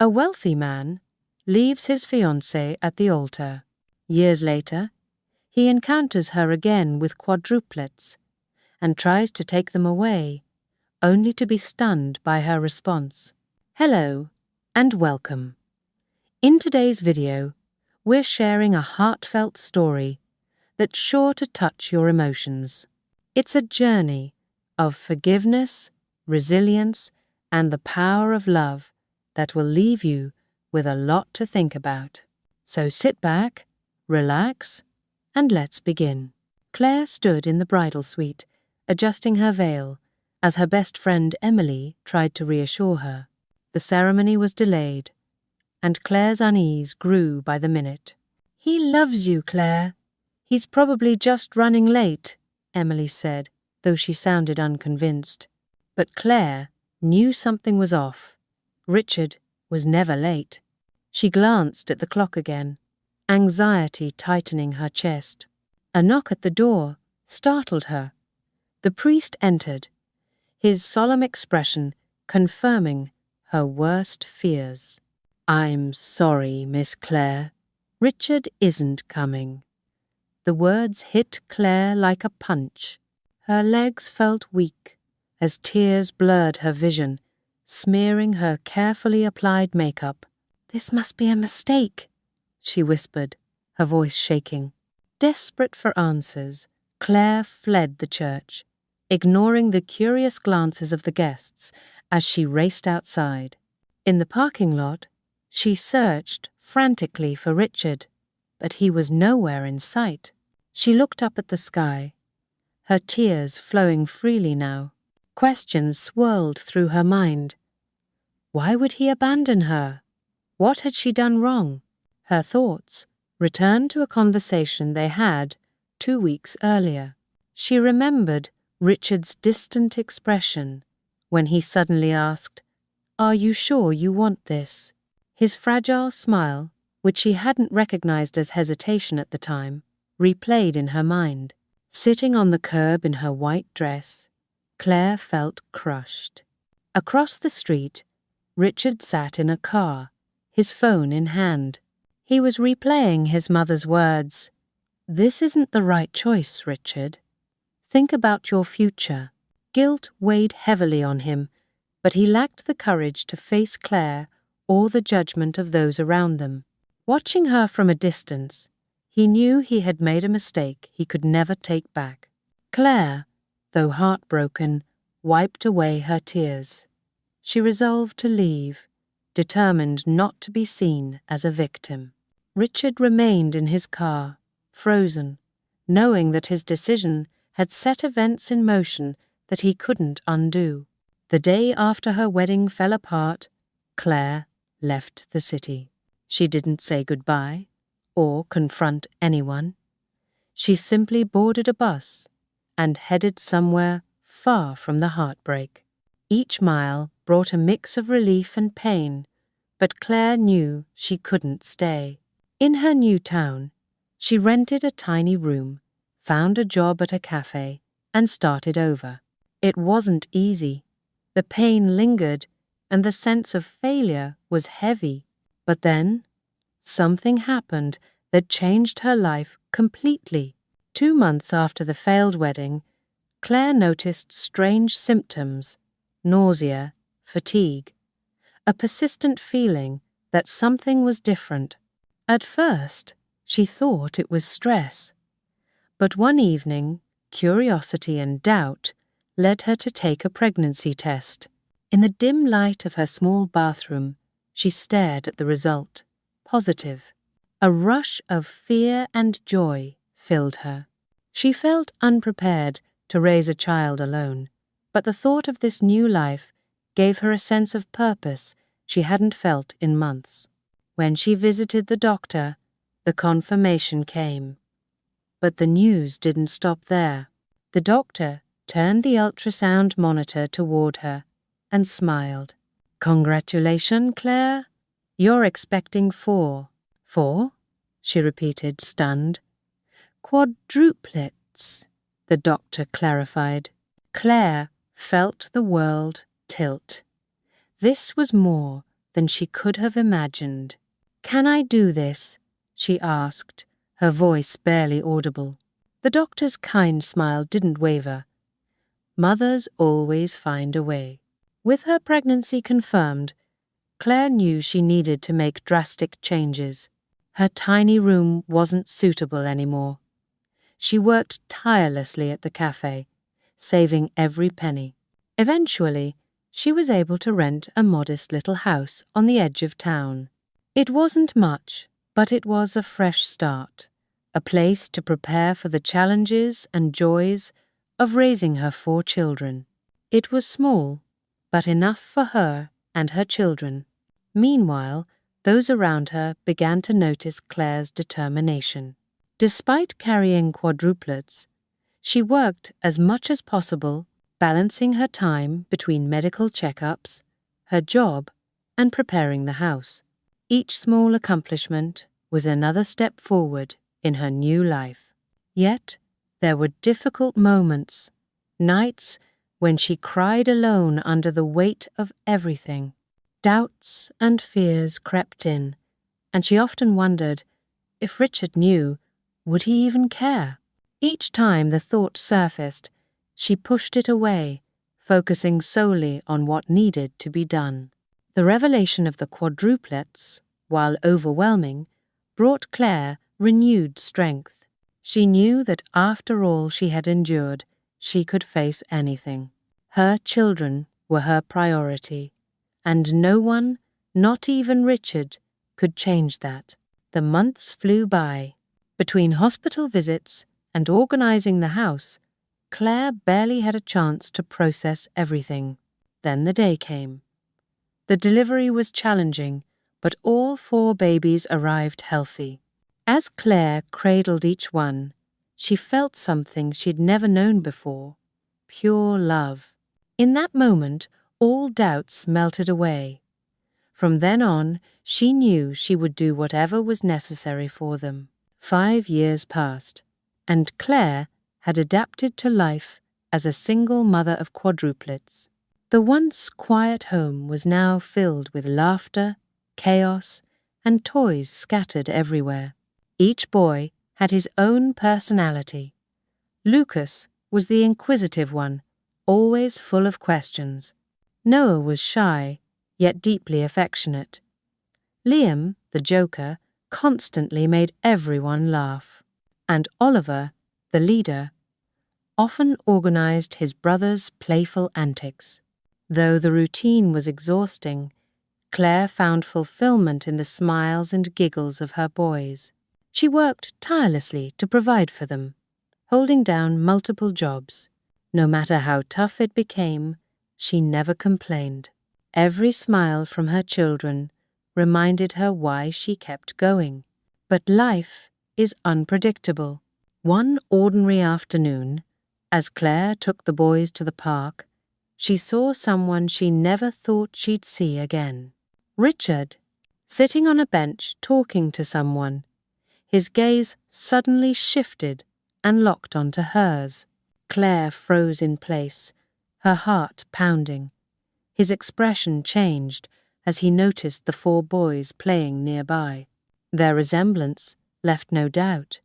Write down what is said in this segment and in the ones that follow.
A wealthy man leaves his fiancée at the altar. Years later, he encounters her again with quadruplets and tries to take them away, only to be stunned by her response. Hello, and welcome. In today's video, we're sharing a heartfelt story that's sure to touch your emotions. It's a journey of forgiveness, resilience, and the power of love that will leave you with a lot to think about. So sit back, relax, and let's begin. Claire stood in the bridal suite, adjusting her veil, as her best friend Emily tried to reassure her. The ceremony was delayed, and Claire's unease grew by the minute. "He loves you, Claire. He's probably just running late," Emily said, though she sounded unconvinced. But Claire knew something was off. Richard was never late. She glanced at the clock again, anxiety tightening her chest. A knock at the door startled her. The priest entered, his solemn expression confirming her worst fears. "I'm sorry, Miss Claire. Richard isn't coming." The words hit Claire like a punch. Her legs felt weak as tears blurred her vision, smearing her carefully applied makeup. "This must be a mistake," she whispered, her voice shaking. Desperate for answers, Claire fled the church, ignoring the curious glances of the guests as she raced outside. In the parking lot, she searched frantically for Richard, but he was nowhere in sight. She looked up at the sky, her tears flowing freely now. Questions swirled through her mind. Why would he abandon her? What had she done wrong? Her thoughts returned to a conversation they had 2 weeks earlier. She remembered Richard's distant expression when he suddenly asked, "Are you sure you want this?" His fragile smile, which she hadn't recognized as hesitation at the time, replayed in her mind. Sitting on the curb in her white dress, Claire felt crushed. Across the street, Richard sat in a car, his phone in hand. He was replaying his mother's words. "This isn't the right choice, Richard. Think about your future." Guilt weighed heavily on him, but he lacked the courage to face Claire or the judgment of those around them. Watching her from a distance, he knew he had made a mistake he could never take back. Claire, though heartbroken, wiped away her tears. She resolved to leave, determined not to be seen as a victim. Richard remained in his car, frozen, knowing that his decision had set events in motion that he couldn't undo. The day after her wedding fell apart, Claire left the city. She didn't say goodbye or confront anyone. She simply boarded a bus and headed somewhere far from the heartbreak. Each mile brought a mix of relief and pain, but Claire knew she couldn't stay. In her new town, she rented a tiny room, found a job at a cafe, and started over. It wasn't easy. The pain lingered, and the sense of failure was heavy. But then, something happened that changed her life completely. 2 months after the failed wedding, Claire noticed strange symptoms: nausea, fatigue, a persistent feeling that something was different. At first, she thought it was stress. But one evening, curiosity and doubt led her to take a pregnancy test. In the dim light of her small bathroom, she stared at the result. Positive. A rush of fear and joy filled her. She felt unprepared to raise a child alone, but the thought of this new life gave her a sense of purpose she hadn't felt in months. When she visited the doctor, the confirmation came. But the news didn't stop there. The doctor turned the ultrasound monitor toward her and smiled. "Congratulations, Claire. You're expecting 4. 4? She repeated, stunned. "Quadruplets," the doctor clarified. Claire felt the world tilt. This was more than she could have imagined. "Can I do this?" she asked, her voice barely audible. The doctor's kind smile didn't waver. Mothers always find a way. With her pregnancy confirmed, Claire knew she needed to make drastic changes. Her tiny room wasn't suitable anymore. She worked tirelessly at the cafe, saving every penny. Eventually, she was able to rent a modest little house on the edge of town. It wasn't much, but it was a fresh start, a place to prepare for the challenges and joys of raising her 4 children. It was small, but enough for her and her children. Meanwhile, those around her began to notice Claire's determination. Despite carrying quadruplets, she worked as much as possible, balancing her time between medical checkups, her job, and preparing the house. Each small accomplishment was another step forward in her new life. Yet, there were difficult moments, nights when she cried alone under the weight of everything. Doubts and fears crept in, and she often wondered, if Richard knew, would he even care? Each time the thought surfaced, she pushed it away, focusing solely on what needed to be done. The revelation of the quadruplets, while overwhelming, brought Claire renewed strength. She knew that after all she had endured, she could face anything. Her children were her priority, and no one, not even Richard, could change that. The months flew by. Between hospital visits and organizing the house, Claire barely had a chance to process everything. Then the day came. The delivery was challenging, but all 4 babies arrived healthy. As Claire cradled each one, she felt something she'd never known before: pure love. In that moment, all doubts melted away. From then on, she knew she would do whatever was necessary for them. 5 years passed, and Claire had adapted to life as a single mother of quadruplets. The once quiet home was now filled with laughter, chaos, and toys scattered everywhere. Each boy had his own personality. Lucas was the inquisitive one, always full of questions. Noah was shy, yet deeply affectionate. Liam, the joker, constantly made everyone laugh. And Oliver, the leader, often organized his brother's playful antics. Though the routine was exhausting, Claire found fulfillment in the smiles and giggles of her boys. She worked tirelessly to provide for them, holding down multiple jobs. No matter how tough it became, she never complained. Every smile from her children reminded her why she kept going. But life is unpredictable. One ordinary afternoon, as Claire took the boys to the park, she saw someone she never thought she'd see again. Richard, sitting on a bench talking to someone. His gaze suddenly shifted and locked onto hers. Claire froze in place, her heart pounding. His expression changed as he noticed the 4 boys playing nearby. Their resemblance left no doubt.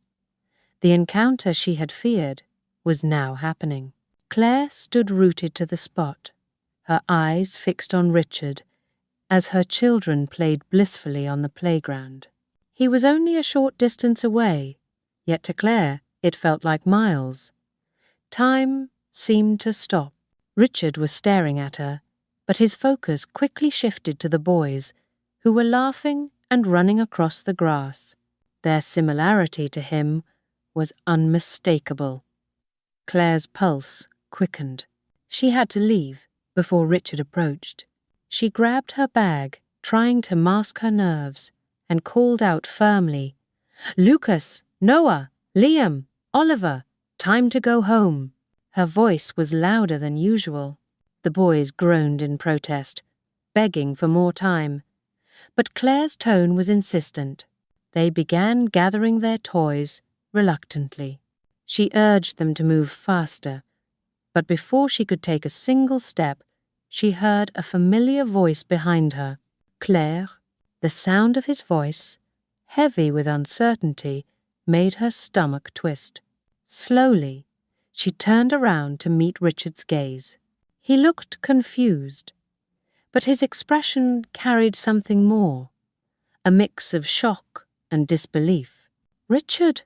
The encounter she had feared was now happening. Claire stood rooted to the spot, her eyes fixed on Richard as her children played blissfully on the playground. He was only a short distance away, yet to Claire it felt like miles. Time seemed to stop. Richard was staring at her, but his focus quickly shifted to the boys, who were laughing and running across the grass. Their similarity to him was unmistakable. Claire's pulse quickened. She had to leave before Richard approached. She grabbed her bag, trying to mask her nerves, and called out firmly, "Lucas, Noah, Liam, Oliver, time to go home." Her voice was louder than usual. The boys groaned in protest, begging for more time. But Claire's tone was insistent. They began gathering their toys reluctantly. She urged them to move faster, but before she could take a single step, she heard a familiar voice behind her. Claire, the sound of his voice, heavy with uncertainty, made her stomach twist. Slowly, she turned around to meet Richard's gaze. He looked confused, but his expression carried something more, a mix of shock and disbelief. "Richard,"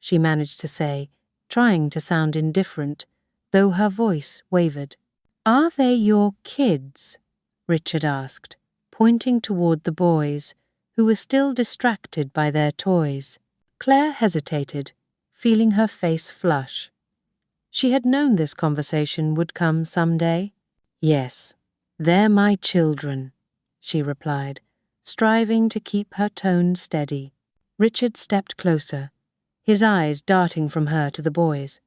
she managed to say, trying to sound indifferent, though her voice wavered. "Are they your kids?" Richard asked, pointing toward the boys, who were still distracted by their toys. Claire hesitated, feeling her face flush. She had known this conversation would come some day. "Yes, they're my children," she replied, striving to keep her tone steady. Richard stepped closer, his eyes darting from her to the boys.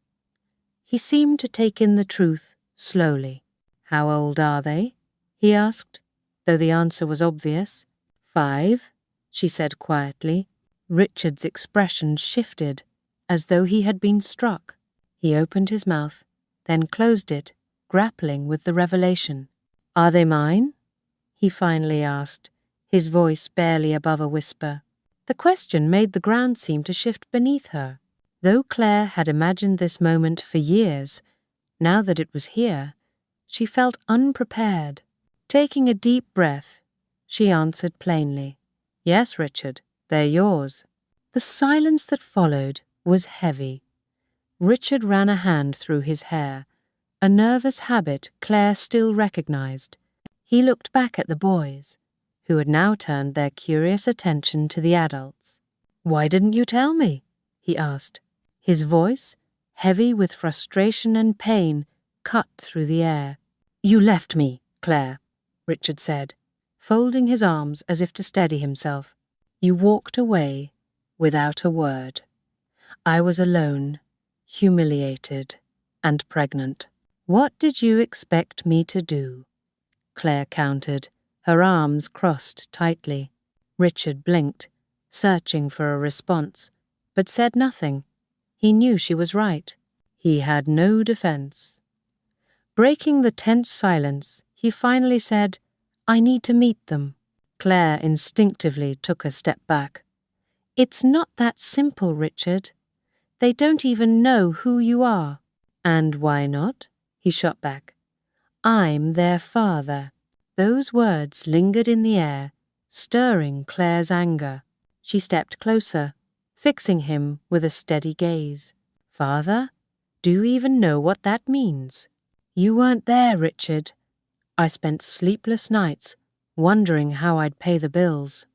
He seemed to take in the truth slowly. "How old are they?" he asked, though the answer was obvious. "5, she said quietly. Richard's expression shifted, as though he had been struck. He opened his mouth, then closed it, grappling with the revelation. "Are they mine?" he finally asked, his voice barely above a whisper. The question made the ground seem to shift beneath her. Though Claire had imagined this moment for years, now that it was here, she felt unprepared. Taking a deep breath, she answered plainly, "Yes, Richard, they're yours." The silence that followed was heavy. Richard ran a hand through his hair, a nervous habit Claire still recognized. He looked back at the boys, who had now turned their curious attention to the adults. "Why didn't you tell me?" he asked. His voice, heavy with frustration and pain, cut through the air. "You left me, Claire," Richard said, folding his arms as if to steady himself. "You walked away without a word. I was alone, humiliated, and pregnant. What did you expect me to do?" Claire countered, her arms crossed tightly. Richard blinked, searching for a response, but said nothing. He knew she was right. He had no defense. Breaking the tense silence, he finally said, "I need to meet them." Claire instinctively took a step back. "It's not that simple, Richard. They don't even know who you are." "And why not?" he shot back. "I'm their father." Those words lingered in the air, stirring Claire's anger. She stepped closer, fixing him with a steady gaze. "Father? Do you even know what that means?" "You weren't there, Richard. I spent sleepless nights, wondering how I'd pay the bills.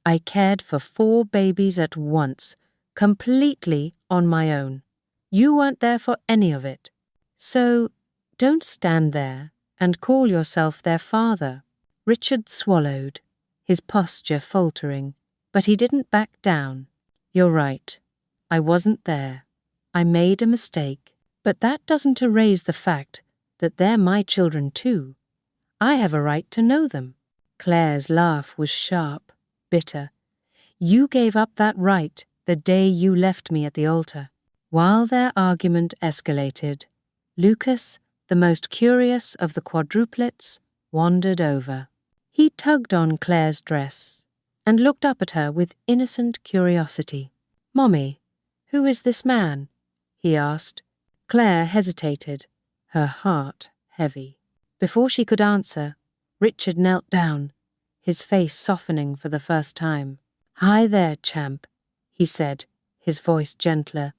I cared for 4 babies at once, completely on my own. You weren't there for any of it. So, don't stand there and call yourself their father." Richard swallowed, his posture faltering, but he didn't back down. "You're right. I wasn't there. I made a mistake, but that doesn't erase the fact that they're my children too. I have a right to know them." Claire's laugh was sharp, bitter. "You gave up that right the day you left me at the altar." While their argument escalated, Lucas, the most curious of the quadruplets, wandered over. He tugged on Claire's dress and looked up at her with innocent curiosity. "Mommy, who is this man?" he asked. Claire hesitated, her heart heavy. Before she could answer, Richard knelt down, his face softening for the first time. "Hi there, champ," he said, his voice gentler.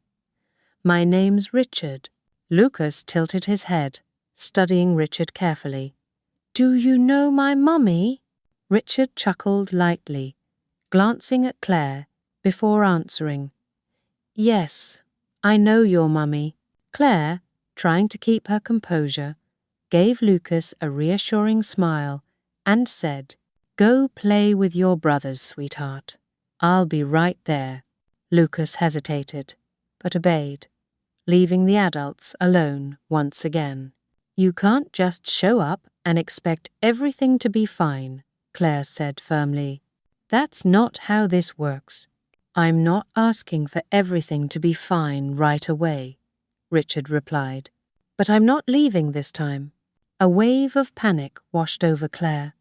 "My name's Richard." Lucas tilted his head, studying Richard carefully. "Do you know my mummy?" Richard chuckled lightly, glancing at Claire before answering. "Yes, I know your mummy." Claire, trying to keep her composure, gave Lucas a reassuring smile and said, "Go play with your brothers, sweetheart. I'll be right there." Lucas hesitated, but obeyed, leaving the adults alone once again. "You can't just show up and expect everything to be fine," Claire said firmly. "That's not how this works." "I'm not asking for everything to be fine right away," Richard replied. "But I'm not leaving this time." A wave of panic washed over Claire.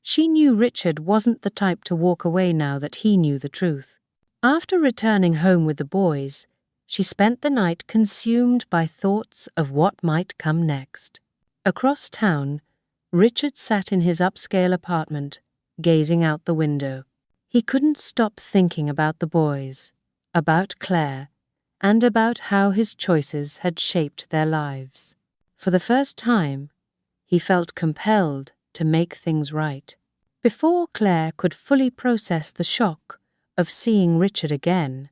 She knew Richard wasn't the type to walk away now that he knew the truth. After returning home with the boys, she spent the night consumed by thoughts of what might come next. Across town, Richard sat in his upscale apartment, gazing out the window. He couldn't stop thinking about the boys, about Claire, and about how his choices had shaped their lives. For the first time, he felt compelled to make things right. Before Claire could fully process the shock of seeing Richard again,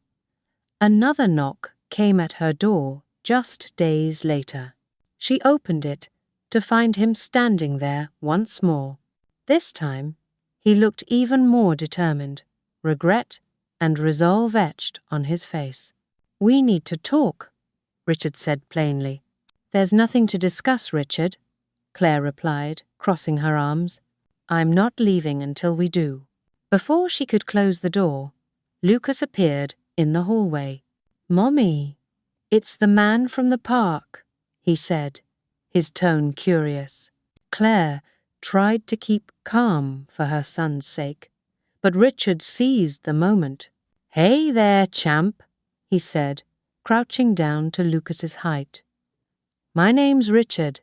another knock came at her door just days later. She opened it to find him standing there once more. This time, he looked even more determined, regret and resolve etched on his face. "We need to talk," Richard said plainly. "There's nothing to discuss, Richard," Claire replied, crossing her arms. "I'm not leaving until we do." Before she could close the door, Lucas appeared in the hallway. "Mommy, it's the man from the park," he said, his tone curious. Claire tried to keep calm for her son's sake, but Richard seized the moment. "Hey there, champ," he said, crouching down to Lucas's height. "My name's Richard."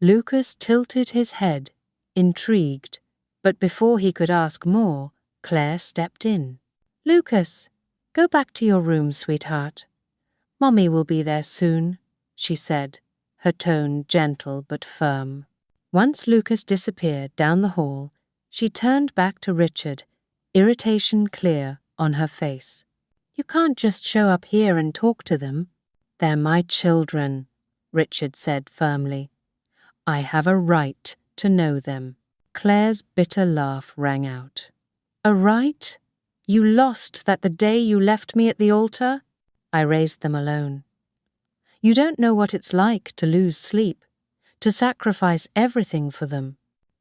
Lucas tilted his head, intrigued, but before he could ask more, Claire stepped in. "Lucas, go back to your room, sweetheart. Mommy will be there soon," she said, her tone gentle but firm. Once Lucas disappeared down the hall, she turned back to Richard, irritation clear on her face. "You can't just show up here and talk to them." "They're my children," Richard said firmly. "I have a right to know them." Claire's bitter laugh rang out. "A right? You lost that the day you left me at the altar? I raised them alone. You don't know what it's like to lose sleep, to sacrifice everything for them.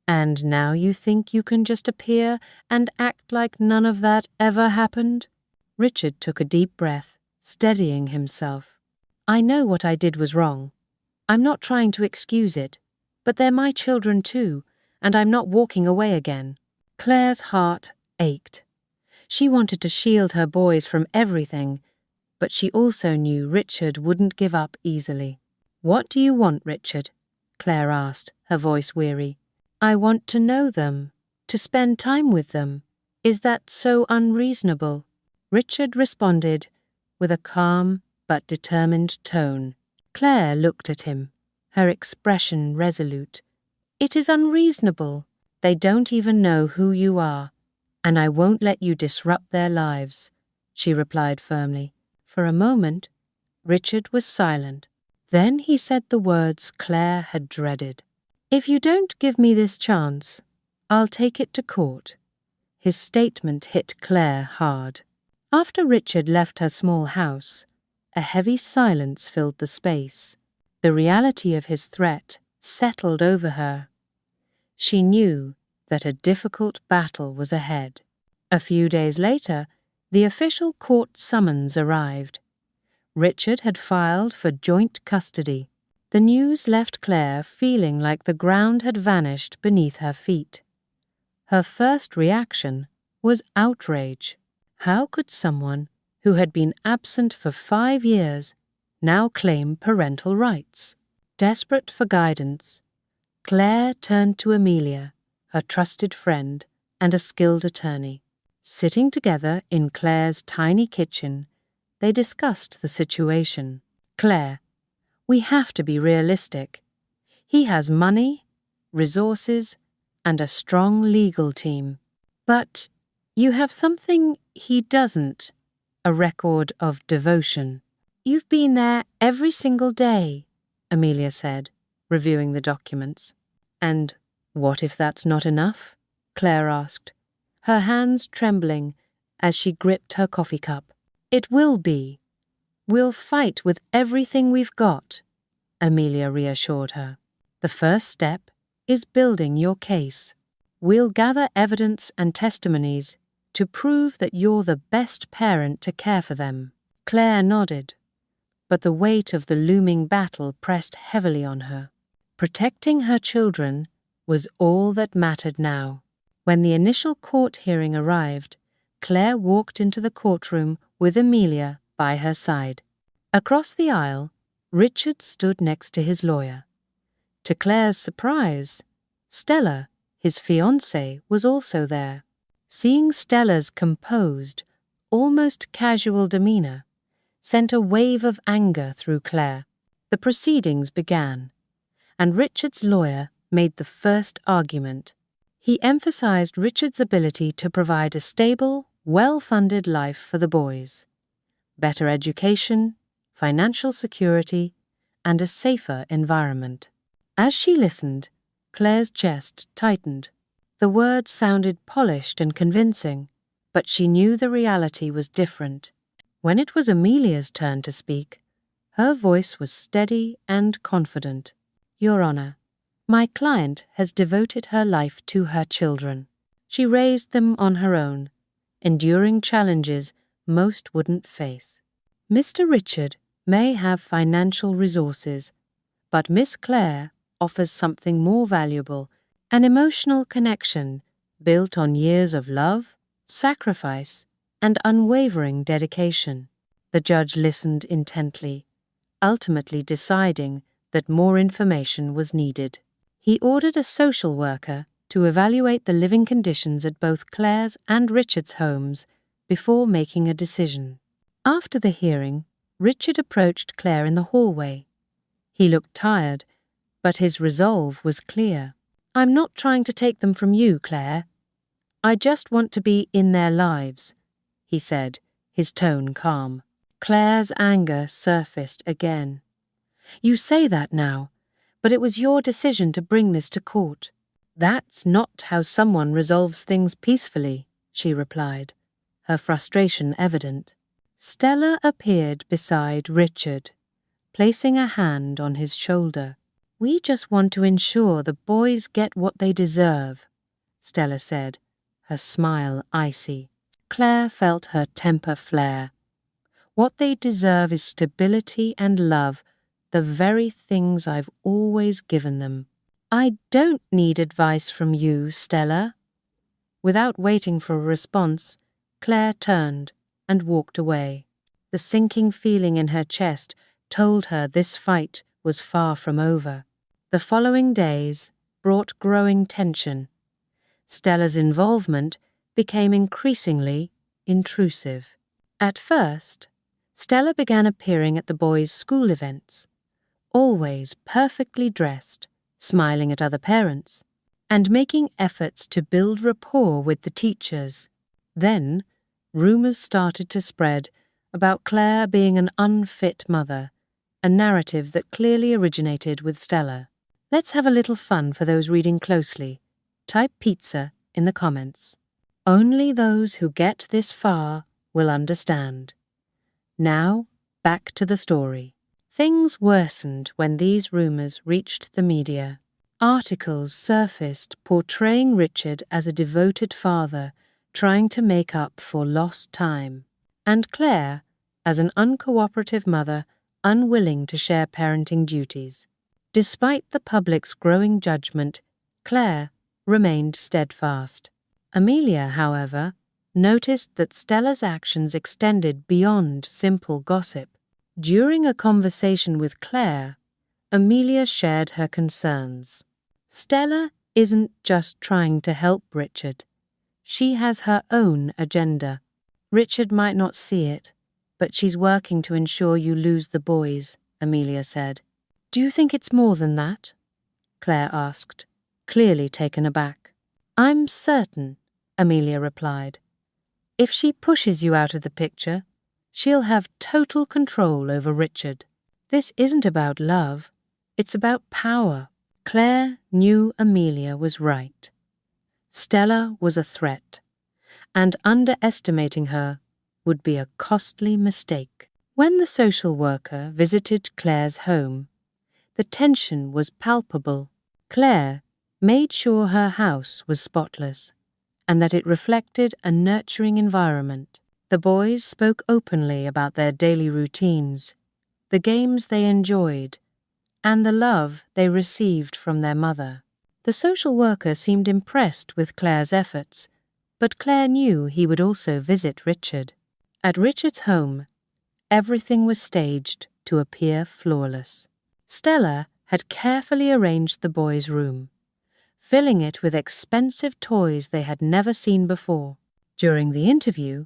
And now you think you can just appear and act like none of that ever happened?" Richard took a deep breath, steadying himself. "I know what I did was wrong. I'm not trying to excuse it, but they're my children too, and I'm not walking away again." Claire's heart ached. She wanted to shield her boys from everything, but she also knew Richard wouldn't give up easily. "What do you want, Richard?" Claire asked, her voice weary. "I want to know them, to spend time with them. Is that so unreasonable?" Richard responded with a calm but determined tone. Claire looked at him, her expression resolute. "It is unreasonable. They don't even know who you are, and I won't let you disrupt their lives," she replied firmly. For a moment, Richard was silent. Then he said the words Claire had dreaded. "If you don't give me this chance, I'll take it to court." His statement hit Claire hard. After Richard left her small house, a heavy silence filled the space. The reality of his threat settled over her. She knew that a difficult battle was ahead. A few days later, the official court summons arrived. Richard had filed for joint custody. The news left Claire feeling like the ground had vanished beneath her feet. Her first reaction was outrage. How could someone who had been absent for 5 years now claim parental rights? Desperate for guidance, Claire turned to Amelia, her trusted friend and a skilled attorney. Sitting together in Claire's tiny kitchen, they discussed the situation. "Claire, we have to be realistic. He has money, resources, and a strong legal team. But you have something he doesn't, a record of devotion." "You've been there every single day," Amelia said, reviewing the documents. "And what if that's not enough?" Claire asked, her hands trembling as she gripped her coffee cup. "It will be. We'll fight with everything we've got," Amelia reassured her. "The first step is building your case. We'll gather evidence and testimonies to prove that you're the best parent to care for them." Claire nodded, but the weight of the looming battle pressed heavily on her. Protecting her children was all that mattered now. When the initial court hearing arrived, Claire walked into the courtroom with Amelia by her side. Across the aisle, Richard stood next to his lawyer. To Claire's surprise, Stella, his fiancée, was also there. Seeing Stella's composed, almost casual demeanor sent a wave of anger through Claire. The proceedings began, and Richard's lawyer made the first argument. He emphasized Richard's ability to provide a stable, well-funded life for the boys, better education, financial security, and a safer environment. As she listened, Claire's chest tightened. The words sounded polished and convincing, but she knew the reality was different. When it was Amelia's turn to speak, her voice was steady and confident. "Your Honor, my client has devoted her life to her children. She raised them on her own, enduring challenges most wouldn't face. Mr. Richard may have financial resources, but Miss Claire offers something more valuable, an emotional connection built on years of love, sacrifice, and unwavering dedication." The judge listened intently, ultimately deciding that more information was needed. He ordered a social worker to evaluate the living conditions at both Claire's and Richard's homes before making a decision. After the hearing, Richard approached Claire in the hallway. He looked tired, but his resolve was clear. "I'm not trying to take them from you, Claire. I just want to be in their lives," he said, his tone calm. Claire's anger surfaced again. "You say that now, but it was your decision to bring this to court." "That's not how someone resolves things peacefully," she replied, her frustration evident. Stella appeared beside Richard, placing a hand on his shoulder. "We just want to ensure the boys get what they deserve," Stella said, her smile icy. Claire felt her temper flare. "What they deserve is stability and love, the very things I've always given them." "I don't need advice from you, Stella." Without waiting for a response, Claire turned and walked away. The sinking feeling in her chest told her this fight was far from over. The following days brought growing tension. Stella's involvement became increasingly intrusive. At first, Stella began appearing at the boys' school events, always perfectly dressed, smiling at other parents, and making efforts to build rapport with the teachers. Then, rumors started to spread about Claire being an unfit mother, a narrative that clearly originated with Stella. Let's have a little fun for those reading closely. Type pizza in the comments. Only those who get this far will understand. Now, back to the story. Things worsened when these rumors reached the media. Articles surfaced portraying Richard as a devoted father trying to make up for lost time, and Claire as an uncooperative mother unwilling to share parenting duties. Despite the public's growing judgment, Claire remained steadfast. Amelia, however, noticed that Stella's actions extended beyond simple gossip. During a conversation with Claire, Amelia shared her concerns. "Stella isn't just trying to help Richard. She has her own agenda. Richard might not see it, but she's working to ensure you lose the boys," Amelia said. "Do you think it's more than that?" Claire asked, clearly taken aback. "I'm certain," Amelia replied. "If she pushes you out of the picture, she'll have total control over Richard. This isn't about love, it's about power." Claire knew Amelia was right. Stella was a threat, and underestimating her would be a costly mistake. When the social worker visited Claire's home, the tension was palpable. Claire made sure her house was spotless and that it reflected a nurturing environment. The boys spoke openly about their daily routines, the games they enjoyed, and the love they received from their mother. The social worker seemed impressed with Claire's efforts, but Claire knew he would also visit Richard. At Richard's home, everything was staged to appear flawless. Stella had carefully arranged the boys' room, filling it with expensive toys they had never seen before. During the interview,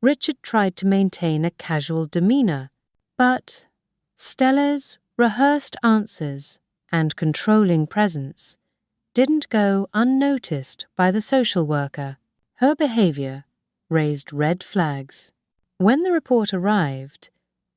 Richard tried to maintain a casual demeanor, but Stella's rehearsed answers and controlling presence didn't go unnoticed by the social worker. Her behavior raised red flags. When the report arrived,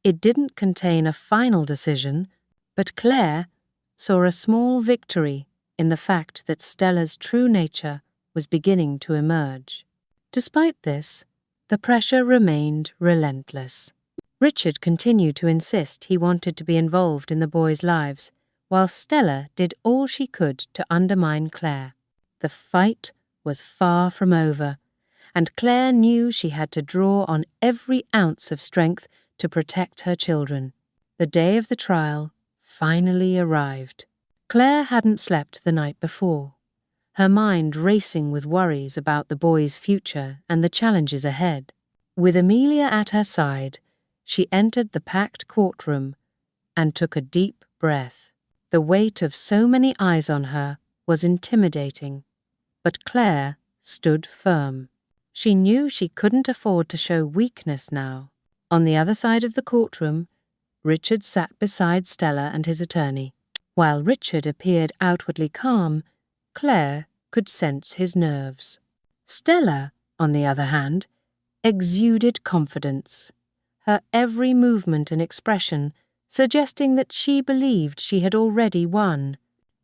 it didn't contain a final decision, but Claire saw a small victory in the fact that Stella's true nature was beginning to emerge. Despite this, the pressure remained relentless. Richard continued to insist he wanted to be involved in the boys' lives, while Stella did all she could to undermine Claire. The fight was far from over, and Claire knew she had to draw on every ounce of strength to protect her children. The day of the trial finally arrived. Claire hadn't slept the night before, her mind racing with worries about the boys' future and the challenges ahead. With Amelia at her side, she entered the packed courtroom and took a deep breath. The weight of so many eyes on her was intimidating, but Claire stood firm. She knew she couldn't afford to show weakness now. On the other side of the courtroom, Richard sat beside Stella and his attorney. While Richard appeared outwardly calm, Claire could sense his nerves. Stella, on the other hand, exuded confidence, her every movement and expression suggesting that she believed she had already won.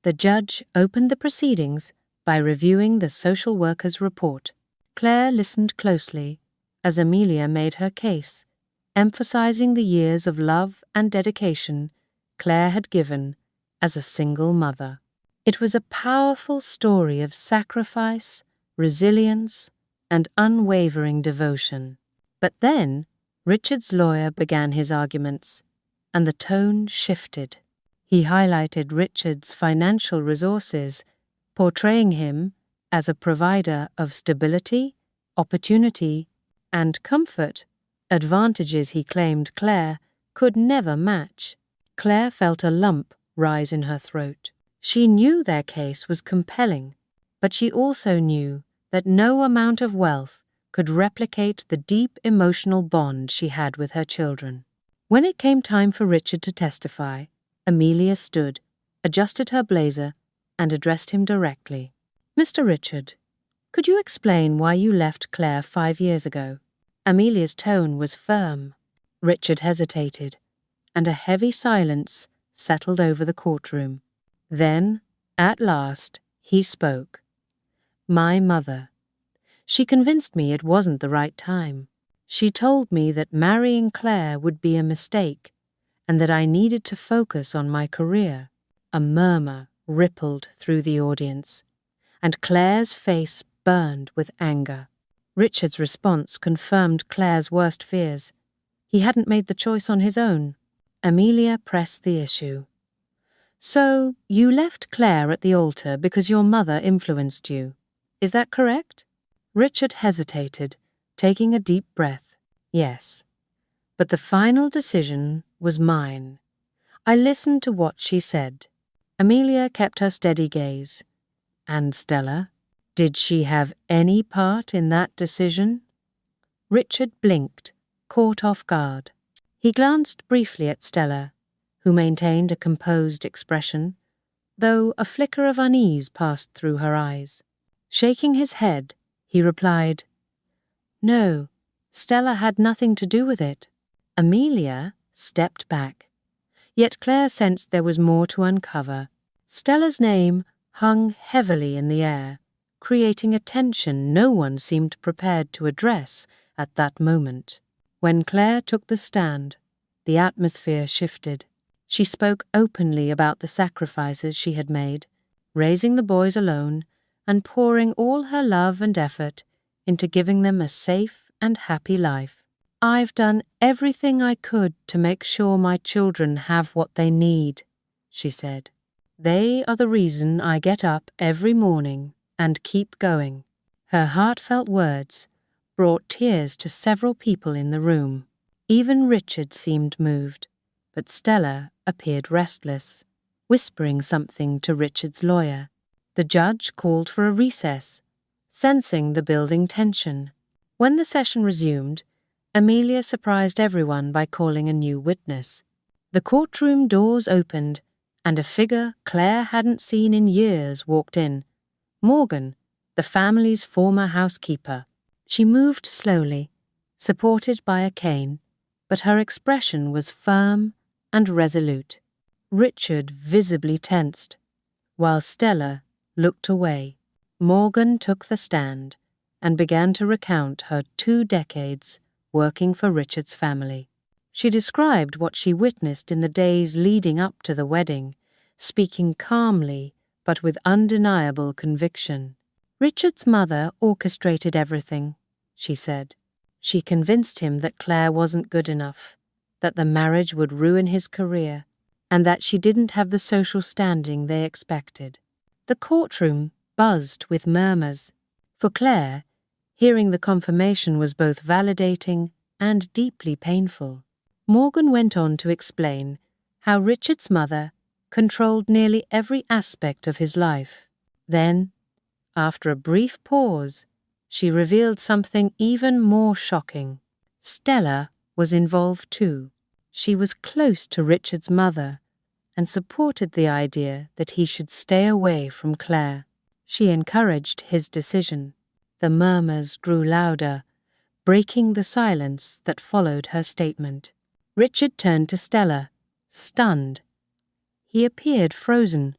The judge opened the proceedings by reviewing the social worker's report. Claire listened closely as Amelia made her case, emphasizing the years of love and dedication Claire had given as a single mother. It was a powerful story of sacrifice, resilience, and unwavering devotion. But then Richard's lawyer began his arguments, and the tone shifted. He highlighted Richard's financial resources, portraying him as a provider of stability, opportunity, and comfort, advantages he claimed Claire could never match. Claire felt a lump rise in her throat. She knew their case was compelling, but she also knew that no amount of wealth could replicate the deep emotional bond she had with her children. When it came time for Richard to testify, Amelia stood, adjusted her blazer, and addressed him directly. "Mr. Richard, could you explain why you left Claire 5 years ago?" Amelia's tone was firm. Richard hesitated, and a heavy silence settled over the courtroom. Then, at last, he spoke. "My mother. She convinced me it wasn't the right time. She told me that marrying Claire would be a mistake, and that I needed to focus on my career." A murmur rippled through the audience, and Claire's face burned with anger. Richard's response confirmed Claire's worst fears. He hadn't made the choice on his own. Amelia pressed the issue. "So, you left Claire at the altar because your mother influenced you. Is that correct?" Richard hesitated, taking a deep breath. "Yes. But the final decision was mine. I listened to what she said." Amelia kept her steady gaze. "And Stella? Did she have any part in that decision?" Richard blinked, caught off guard. He glanced briefly at Stella, who maintained a composed expression, though a flicker of unease passed through her eyes. Shaking his head, he replied, "No, Stella had nothing to do with it." Amelia stepped back, yet Claire sensed there was more to uncover. Stella's name hung heavily in the air, creating a tension no one seemed prepared to address at that moment. When Claire took the stand, the atmosphere shifted. She spoke openly about the sacrifices she had made, raising the boys alone and pouring all her love and effort into giving them a safe and happy life. "I've done everything I could to make sure my children have what they need," she said. They are the reason I get up every morning and keep going." Her heartfelt words brought tears to several people in the room. Even Richard seemed moved, but Stella appeared restless, whispering something to Richard's lawyer. The judge called for a recess, sensing the building tension. When the session resumed, Amelia surprised everyone by calling a new witness. The courtroom doors opened, and a figure Claire hadn't seen in years walked in. Morgan, the family's former housekeeper. She moved slowly, supported by a cane, but her expression was firm and resolute. Richard visibly tensed, while Stella looked away. Morgan took the stand and began to recount her 2 decades working for Richard's family. She described what she witnessed in the days leading up to the wedding, speaking calmly but with undeniable conviction. "Richard's mother orchestrated everything," she said. "She convinced him that Claire wasn't good enough, that the marriage would ruin his career, and that she didn't have the social standing they expected." The courtroom buzzed with murmurs. For Claire, hearing the confirmation was both validating and deeply painful. Morgan went on to explain how Richard's mother controlled nearly every aspect of his life. Then, after a brief pause, she revealed something even more shocking. Stella was involved too. She was close to Richard's mother and supported the idea that he should stay away from Claire. She encouraged his decision. The murmurs grew louder, breaking the silence that followed her statement. Richard turned to Stella, stunned. He appeared frozen,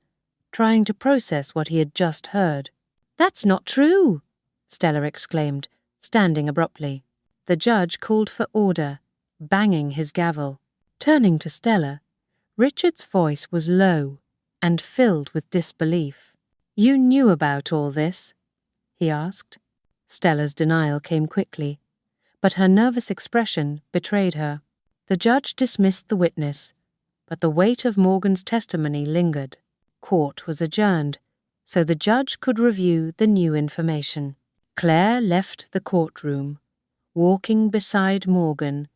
trying to process what he had just heard. "That's not true!" Stella exclaimed, standing abruptly. The judge called for order, banging his gavel. Turning to Stella, Richard's voice was low and filled with disbelief. "You knew about all this?" he asked. Stella's denial came quickly, but her nervous expression betrayed her. The judge dismissed the witness, but the weight of Morgan's testimony lingered. Court was adjourned, so the judge could review the new information. Claire left the courtroom, walking beside Morgan,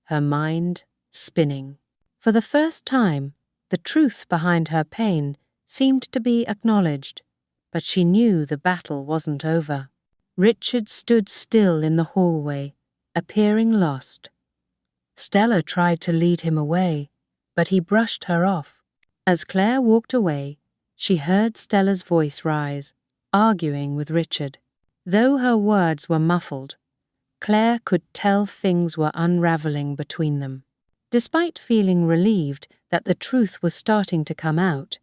her mind spinning. For the first time, the truth behind her pain seemed to be acknowledged, but she knew the battle wasn't over. Richard stood still in the hallway, appearing lost. Stella tried to lead him away, but he brushed her off. As Claire walked away, she heard Stella's voice rise, arguing with Richard. Though her words were muffled, Claire could tell things were unraveling between them. Despite feeling relieved that the truth was starting to come out,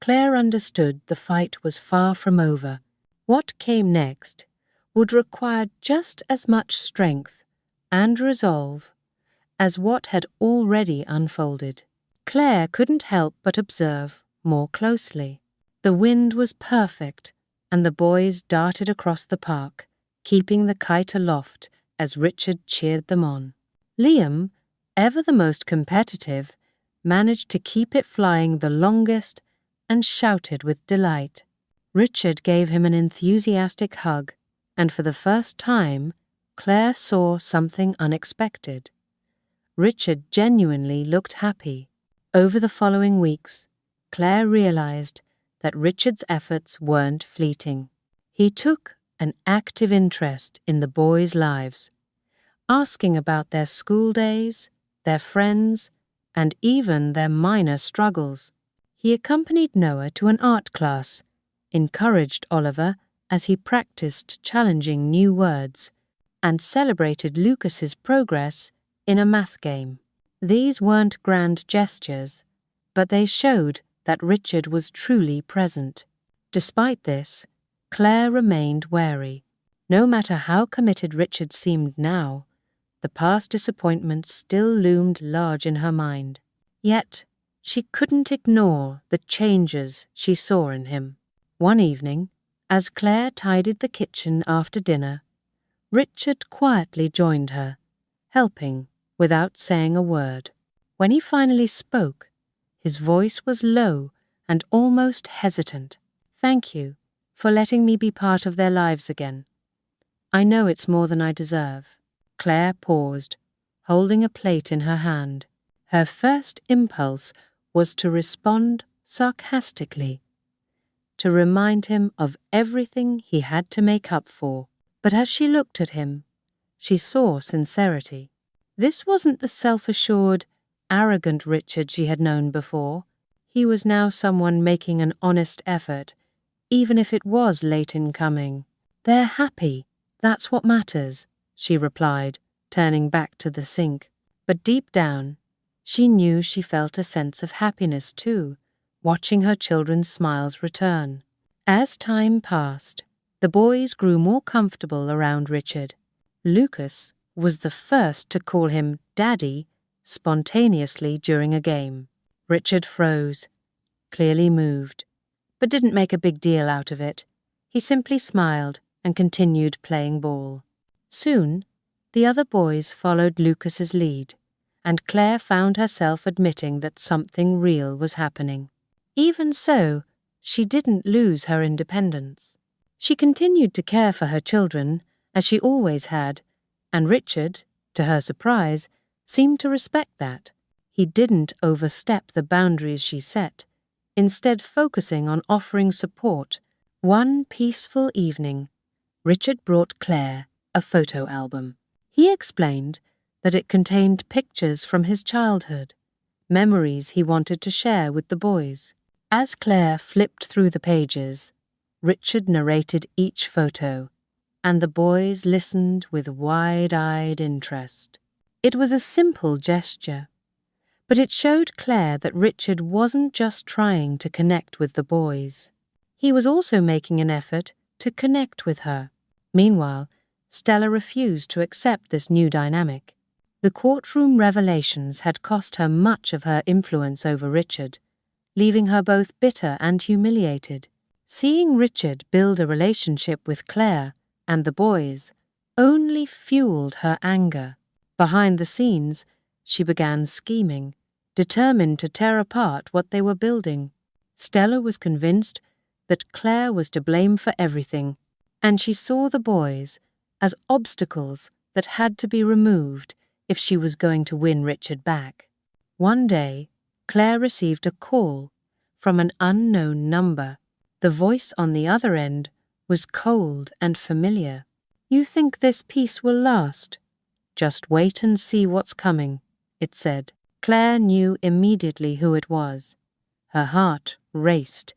Claire understood the fight was far from over. What came next would require just as much strength and resolve as what had already unfolded. Claire couldn't help but observe more closely. The wind was perfect, and the boys darted across the park, keeping the kite aloft as Richard cheered them on. Liam, ever the most competitive, managed to keep it flying the longest and shouted with delight. Richard gave him an enthusiastic hug, and for the first time, Claire saw something unexpected. Richard genuinely looked happy. Over the following weeks, Claire realized that Richard's efforts weren't fleeting. He took an active interest in the boys' lives, asking about their school days, their friends, and even their minor struggles. He accompanied Noah to an art class, encouraged Oliver as he practiced challenging new words, and celebrated Lucas's progress in a math game. These weren't grand gestures, but they showed that Richard was truly present. Despite this, Claire remained wary. No matter how committed Richard seemed now, the past disappointment still loomed large in her mind. Yet, she couldn't ignore the changes she saw in him. One evening, as Claire tidied the kitchen after dinner, Richard quietly joined her, helping without saying a word. When he finally spoke, his voice was low and almost hesitant. "Thank you for letting me be part of their lives again. I know it's more than I deserve." Claire paused, holding a plate in her hand. Her first impulse was to respond sarcastically, to remind him of everything he had to make up for. But as she looked at him, she saw sincerity. This wasn't the self-assured, arrogant Richard she had known before. He was now someone making an honest effort, even if it was late in coming. "They're happy, that's what matters," she replied, turning back to the sink. But deep down, she knew she felt a sense of happiness too, watching her children's smiles return. As time passed, the boys grew more comfortable around Richard. Lucas was the first to call him Daddy spontaneously during a game. Richard froze, clearly moved, but didn't make a big deal out of it. He simply smiled and continued playing ball. Soon, the other boys followed Lucas's lead, and Claire found herself admitting that something real was happening. Even so, she didn't lose her independence. She continued to care for her children, as she always had, and Richard, to her surprise, seemed to respect that. He didn't overstep the boundaries she set, instead focusing on offering support. One peaceful evening, Richard brought Claire a photo album. He explained that it contained pictures from his childhood, memories he wanted to share with the boys. As Claire flipped through the pages, Richard narrated each photo, and the boys listened with wide-eyed interest. It was a simple gesture, but it showed Claire that Richard wasn't just trying to connect with the boys. He was also making an effort to connect with her. Meanwhile, Stella refused to accept this new dynamic. The courtroom revelations had cost her much of her influence over Richard, leaving her both bitter and humiliated. Seeing Richard build a relationship with Claire and the boys only fueled her anger. Behind the scenes, she began scheming, determined to tear apart what they were building. Stella was convinced that Claire was to blame for everything, and she saw the boys as obstacles that had to be removed if she was going to win Richard back. One day, Claire received a call from an unknown number. The voice on the other end was cold and familiar. "You think this peace will last? Just wait and see what's coming," it said. Claire knew immediately who it was. Her heart raced,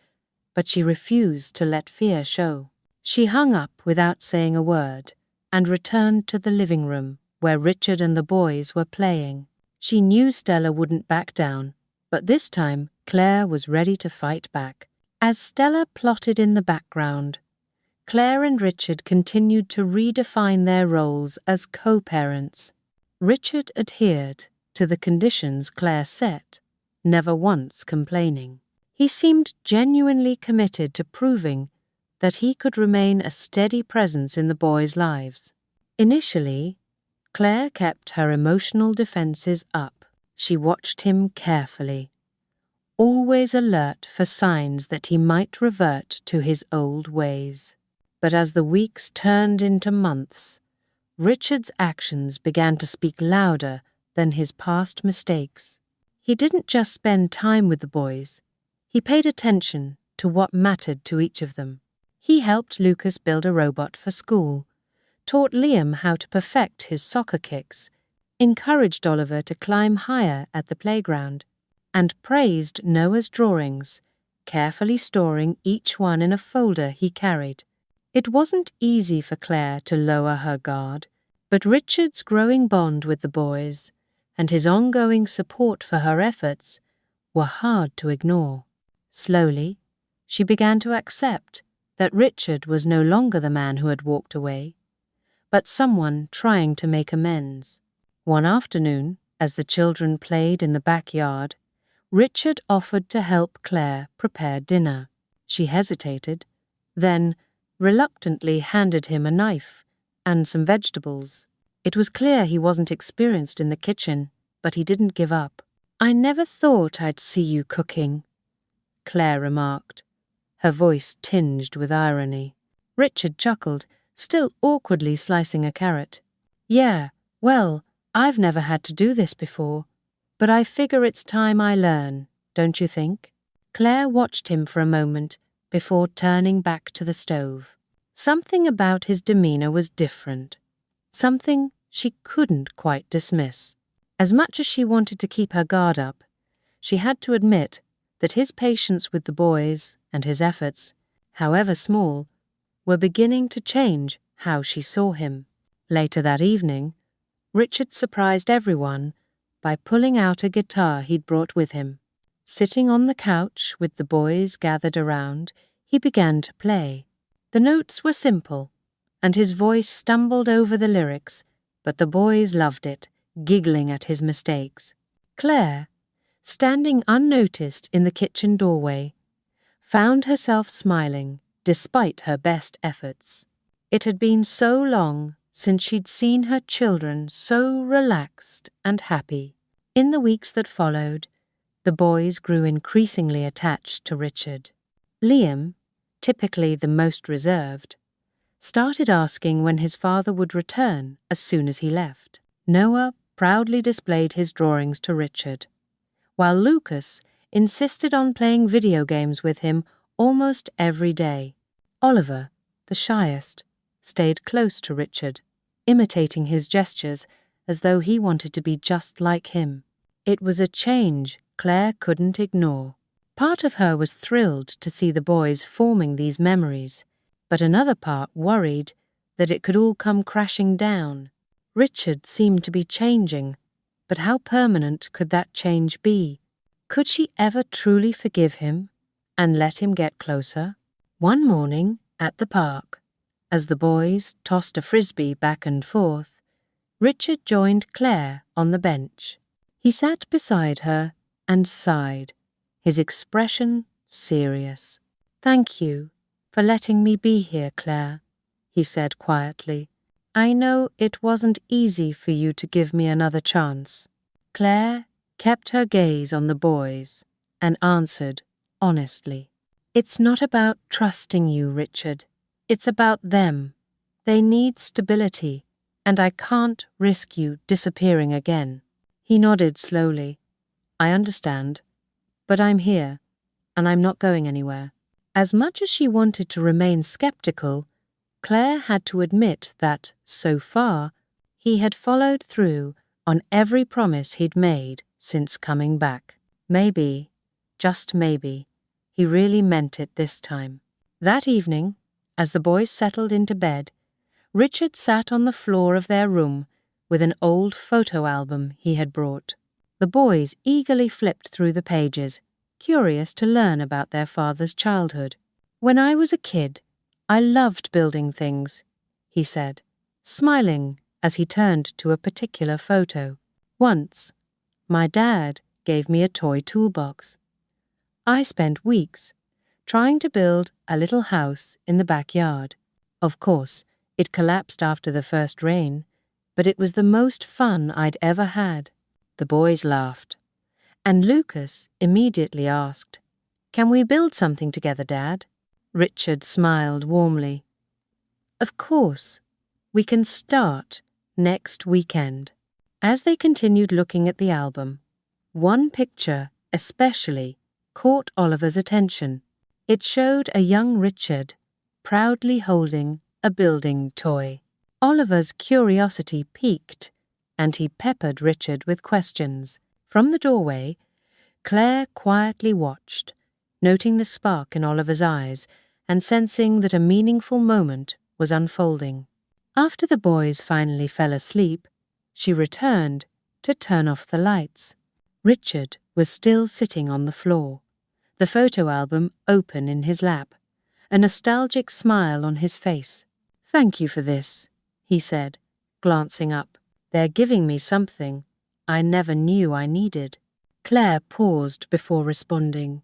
but she refused to let fear show. She hung up without saying a word and returned to the living room where Richard and the boys were playing. She knew Stella wouldn't back down, but this time Claire was ready to fight back. As Stella plotted in the background, Claire and Richard continued to redefine their roles as co-parents. Richard adhered to the conditions Claire set, never once complaining. He seemed genuinely committed to proving that he could remain a steady presence in the boys' lives. Initially, Claire kept her emotional defenses up. She watched him carefully, always alert for signs that he might revert to his old ways. But as the weeks turned into months, Richard's actions began to speak louder than his past mistakes. He didn't just spend time with the boys, he paid attention to what mattered to each of them. He helped Lucas build a robot for school, taught Liam how to perfect his soccer kicks, encouraged Oliver to climb higher at the playground, and praised Noah's drawings, carefully storing each one in a folder he carried. It wasn't easy for Claire to lower her guard, but Richard's growing bond with the boys and his ongoing support for her efforts were hard to ignore. Slowly, she began to accept that Richard was no longer the man who had walked away, but someone trying to make amends. One afternoon, as the children played in the backyard, Richard offered to help Claire prepare dinner. She hesitated, then reluctantly handed him a knife and some vegetables. It was clear he wasn't experienced in the kitchen, but he didn't give up. "I never thought I'd see you cooking," Claire remarked, her voice tinged with irony. Richard chuckled, still awkwardly slicing a carrot. Yeah, well, I've never had to do this before, but I figure it's time I learn, don't you think? Claire watched him for a moment before turning back to the stove. Something about his demeanor was different, something she couldn't quite dismiss. As much as she wanted to keep her guard up, she had to admit that his patience with the boys and his efforts, however small, were beginning to change how she saw him. Later that evening, Richard surprised everyone by pulling out a guitar he'd brought with him. Sitting on the couch with the boys gathered around, he began to play. The notes were simple, and his voice stumbled over the lyrics, but the boys loved it, giggling at his mistakes. Claire, standing unnoticed in the kitchen doorway, found herself smiling despite her best efforts. It had been so long since she'd seen her children so relaxed and happy. In the weeks that followed, the boys grew increasingly attached to Richard. Liam, typically the most reserved, started asking when his father would return as soon as he left. Noah proudly displayed his drawings to Richard, while Lucas insisted on playing video games with him almost every day. Oliver, the shyest, stayed close to Richard, imitating his gestures as though he wanted to be just like him. It was a change Claire couldn't ignore. Part of her was thrilled to see the boys forming these memories, but another part worried that it could all come crashing down. Richard seemed to be changing, but how permanent could that change be? Could she ever truly forgive him and let him get closer? One morning at the park, as the boys tossed a frisbee back and forth, Richard joined Claire on the bench. He sat beside her and sighed, his expression serious. "Thank you for letting me be here, Claire," he said quietly. "I know it wasn't easy for you to give me another chance." Claire kept her gaze on the boys and answered honestly, "It's not about trusting you, Richard. It's about them. They need stability, and I can't risk you disappearing again." He nodded slowly. "I understand, but I'm here, and I'm not going anywhere." As much as she wanted to remain skeptical, Claire had to admit that, so far, he had followed through on every promise he'd made since coming back. Maybe, just maybe, he really meant it this time. That evening, as the boys settled into bed, Richard sat on the floor of their room with an old photo album he had brought. The boys eagerly flipped through the pages, curious to learn about their father's childhood. "When I was a kid, I loved building things," he said, smiling as he turned to a particular photo. "Once, my dad gave me a toy toolbox. I spent weeks trying to build a little house in the backyard. Of course, it collapsed after the first rain, but it was the most fun I'd ever had." The boys laughed, and Lucas immediately asked, "Can we build something together, Dad?" Richard smiled warmly. "Of course, we can start next weekend." As they continued looking at the album, one picture especially caught Oliver's attention. It showed a young Richard proudly holding a building toy. Oliver's curiosity piqued, and he peppered Richard with questions. From the doorway, Claire quietly watched, noting the spark in Oliver's eyes and sensing that a meaningful moment was unfolding. After the boys finally fell asleep, she returned to turn off the lights. Richard was still sitting on the floor, the photo album open in his lap, a nostalgic smile on his face. "Thank you for this," he said, glancing up. "They're giving me something I never knew I needed." Claire paused before responding.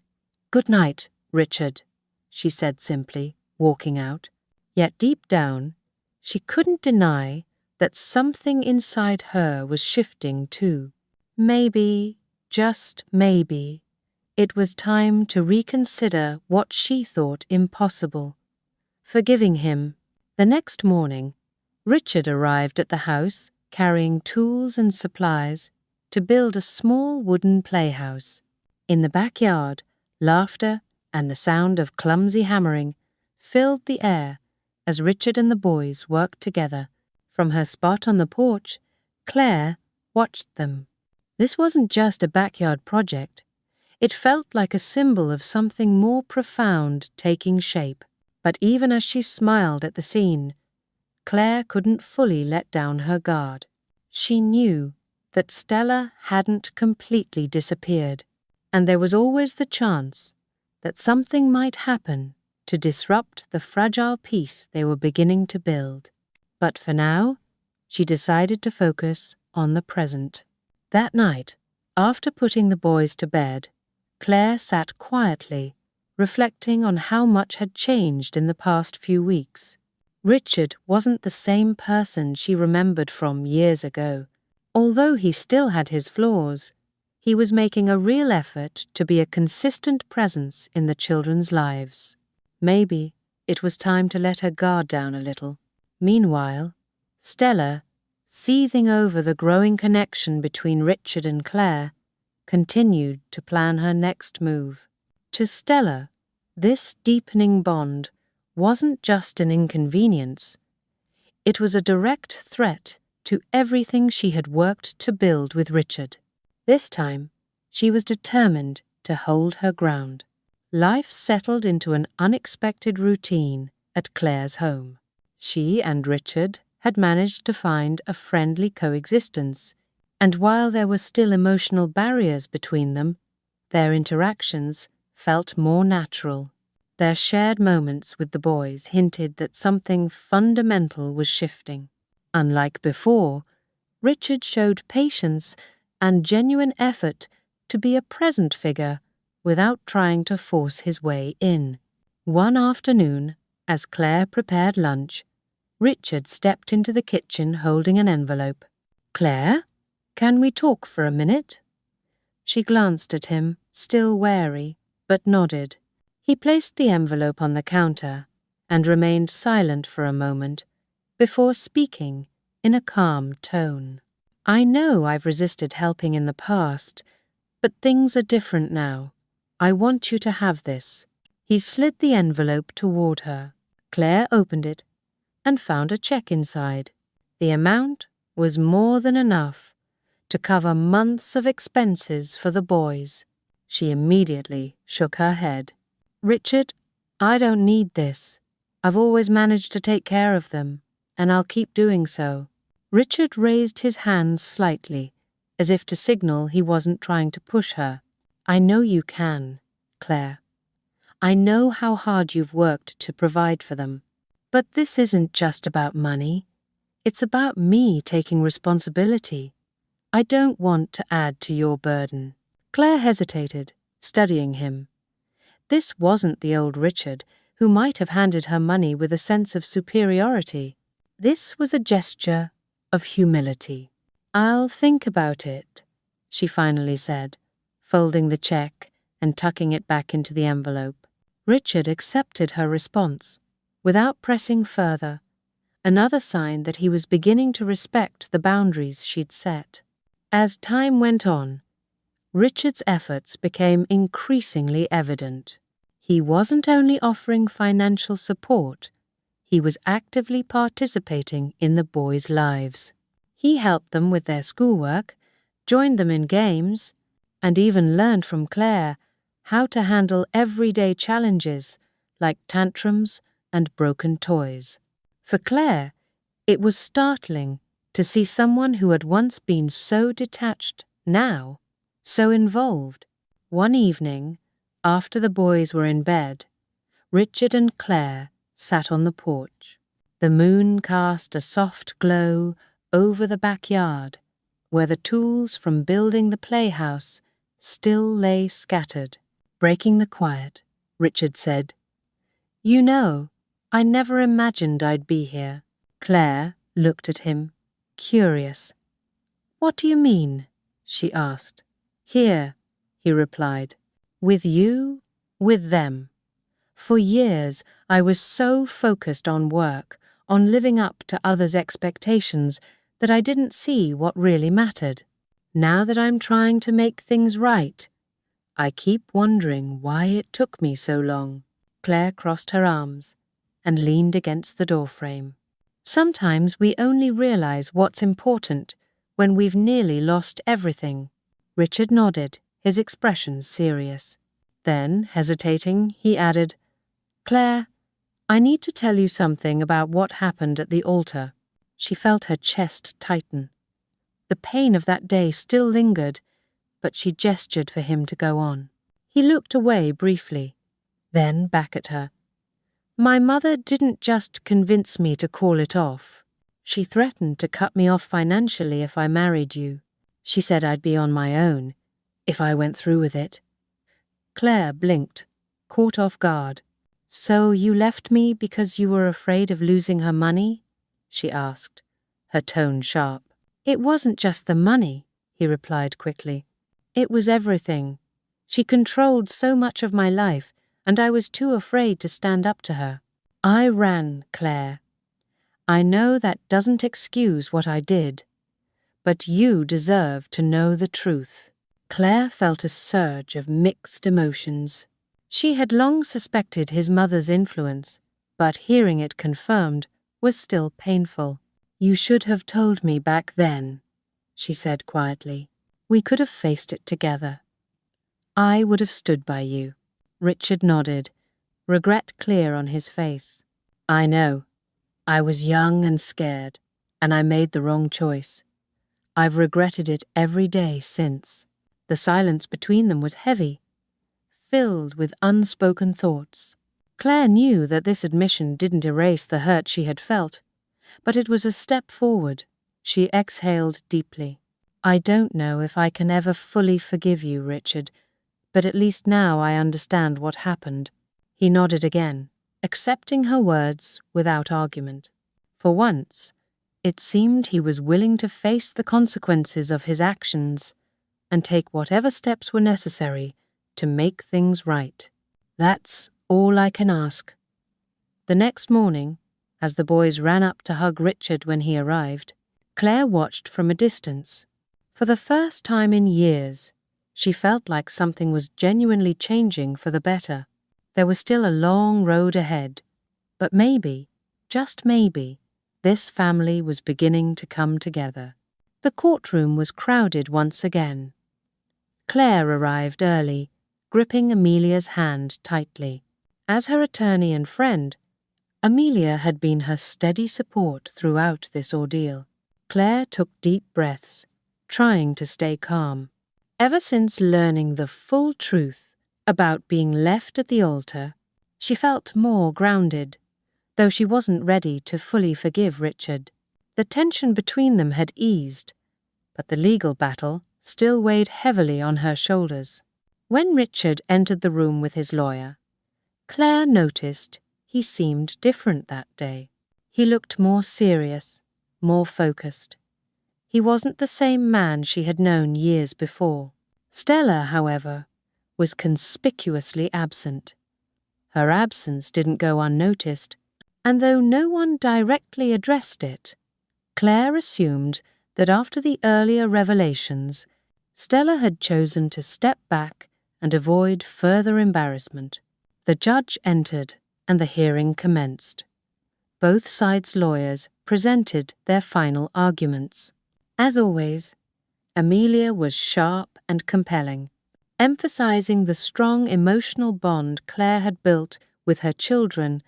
"Good night, Richard," she said simply, walking out. Yet deep down, she couldn't deny that something inside her was shifting too. Maybe, just maybe, It was time to reconsider what she thought impossible, forgiving him. The next morning, Richard arrived at the house carrying tools and supplies to build a small wooden playhouse. In the backyard, laughter and the sound of clumsy hammering filled the air as Richard and the boys worked together. From her spot on the porch, Claire watched them. This wasn't just a backyard project. It felt like a symbol of something more profound taking shape. But even as she smiled at the scene, Claire couldn't fully let down her guard. She knew that Stella hadn't completely disappeared, and there was always the chance that something might happen to disrupt the fragile peace they were beginning to build. But for now, she decided to focus on the present. That night, after putting the boys to bed, Claire sat quietly, reflecting on how much had changed in the past few weeks. Richard wasn't the same person she remembered from years ago. Although he still had his flaws, he was making a real effort to be a consistent presence in the children's lives. Maybe it was time to let her guard down a little. Meanwhile, Stella, seething over the growing connection between Richard and Claire, continued to plan her next move. To Stella, this deepening bond wasn't just an inconvenience. It was a direct threat to everything she had worked to build with Richard. This time, she was determined to hold her ground. Life settled into an unexpected routine at Claire's home. She and Richard had managed to find a friendly coexistence, and while there were still emotional barriers between them, their interactions felt more natural. Their shared moments with the boys hinted that something fundamental was shifting. Unlike before, Richard showed patience and genuine effort to be a present figure without trying to force his way in. One afternoon, as Claire prepared lunch, Richard stepped into the kitchen holding an envelope. "Claire, can we talk for a minute?" She glanced at him, still wary, but nodded. He placed the envelope on the counter and remained silent for a moment before speaking in a calm tone. "I know I've resisted helping in the past, but things are different now. I want you to have this." He slid the envelope toward her. Claire opened it and found a check inside. The amount was more than enough to cover months of expenses for the boys. She immediately shook her head. "Richard, I don't need this. I've always managed to take care of them, and I'll keep doing so." Richard raised his hands slightly, as if to signal he wasn't trying to push her. "I know you can, Claire. I know how hard you've worked to provide for them. But this isn't just about money. It's about me taking responsibility. I don't want to add to your burden." Claire hesitated, studying him. This wasn't the old Richard who might have handed her money with a sense of superiority. This was a gesture of humility. "I'll think about it," she finally said, folding the check and tucking it back into the envelope. Richard accepted her response without pressing further, another sign that he was beginning to respect the boundaries she'd set. As time went on, Richard's efforts became increasingly evident. He wasn't only offering financial support, he was actively participating in the boys' lives. He helped them with their schoolwork, joined them in games, and even learned from Claire how to handle everyday challenges like tantrums and broken toys. For Claire, it was startling to see someone who had once been so detached now so involved. One evening, after the boys were in bed, Richard and Claire sat on the porch. The moon cast a soft glow over the backyard, where the tools from building the playhouse still lay scattered. Breaking the quiet, Richard said, "You know, I never imagined I'd be here." Claire looked at him, curious. "What do you mean?" she asked. "Here," he replied, With you, with them. For years, I was so focused on work, on living up to others' expectations, that I didn't see what really mattered. Now that I'm trying to make things right, I keep wondering why it took me so long. Claire crossed her arms and leaned against the doorframe. Sometimes we only realize what's important when we've nearly lost everything. Richard nodded, his expression serious. Then, hesitating, he added, Claire, I need to tell you something about what happened at the altar. She felt her chest tighten. The pain of that day still lingered, but she gestured for him to go on. He looked away briefly, then back at her. My mother didn't just convince me to call it off. She threatened to cut me off financially if I married you. She said I'd be on my own if I went through with it. Claire blinked, caught off guard. So you left me because you were afraid of losing her money? She asked, her tone sharp. It wasn't just the money, he replied quickly. It was everything. She controlled so much of my life, and I was too afraid to stand up to her. I ran, Claire. I know that doesn't excuse what I did, but you deserve to know the truth. Claire felt a surge of mixed emotions. She had long suspected his mother's influence, but hearing it confirmed was still painful. You should have told me back then, she said quietly. We could have faced it together. I would have stood by you. Richard nodded, regret clear on his face. I know. I was young and scared, and I made the wrong choice. I've regretted it every day since. The silence between them was heavy, filled with unspoken thoughts. Claire knew that this admission didn't erase the hurt she had felt, but it was a step forward. She exhaled deeply. I don't know if I can ever fully forgive you, Richard, but at least now I understand what happened. He nodded again, accepting her words without argument. For once, it seemed he was willing to face the consequences of his actions and take whatever steps were necessary to make things right. That's all I can ask. The next morning, as the boys ran up to hug Richard when he arrived, Claire watched from a distance. For the first time in years, she felt like something was genuinely changing for the better. There was still a long road ahead, but maybe, just maybe, this family was beginning to come together. The courtroom was crowded once again. Claire arrived early, gripping Amelia's hand tightly. As her attorney and friend, Amelia had been her steady support throughout this ordeal. Claire took deep breaths, trying to stay calm. Ever since learning the full truth about being left at the altar, she felt more grounded, though she wasn't ready to fully forgive Richard. The tension between them had eased, but the legal battle still weighed heavily on her shoulders. When Richard entered the room with his lawyer, Claire noticed he seemed different that day. He looked more serious, more focused. He wasn't the same man she had known years before. Stella, however, was conspicuously absent. Her absence didn't go unnoticed, and though no one directly addressed it, Claire assumed that after the earlier revelations, Stella had chosen to step back and avoid further embarrassment. The judge entered, and the hearing commenced. Both sides' lawyers presented their final arguments. As always, Amelia was sharp and compelling, emphasizing the strong emotional bond Claire had built with her children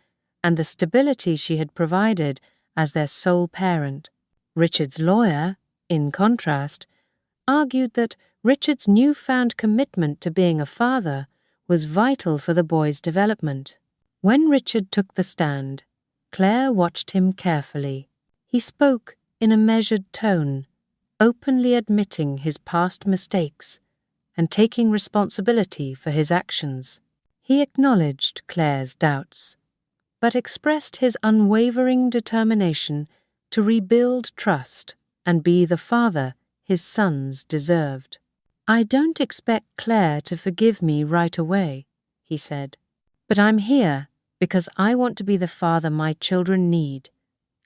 and the stability she had provided as their sole parent. Richard's lawyer, in contrast, argued that Richard's newfound commitment to being a father was vital for the boy's development. When Richard took the stand, Claire watched him carefully. He spoke in a measured tone, openly admitting his past mistakes and taking responsibility for his actions. He acknowledged Claire's doubts, but expressed his unwavering determination to rebuild trust and be the father his sons deserved. "I don't expect Claire to forgive me right away," he said, "but I'm here because I want to be the father my children need,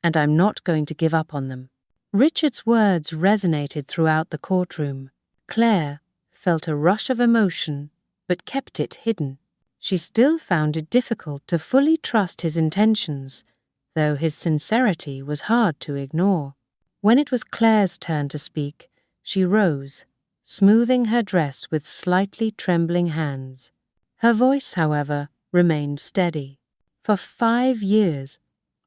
and I'm not going to give up on them." Richard's words resonated throughout the courtroom. Claire felt a rush of emotion, but kept it hidden. She still found it difficult to fully trust his intentions, though his sincerity was hard to ignore. When it was Claire's turn to speak, she rose, smoothing her dress with slightly trembling hands. Her voice, however, remained steady. "For 5 years,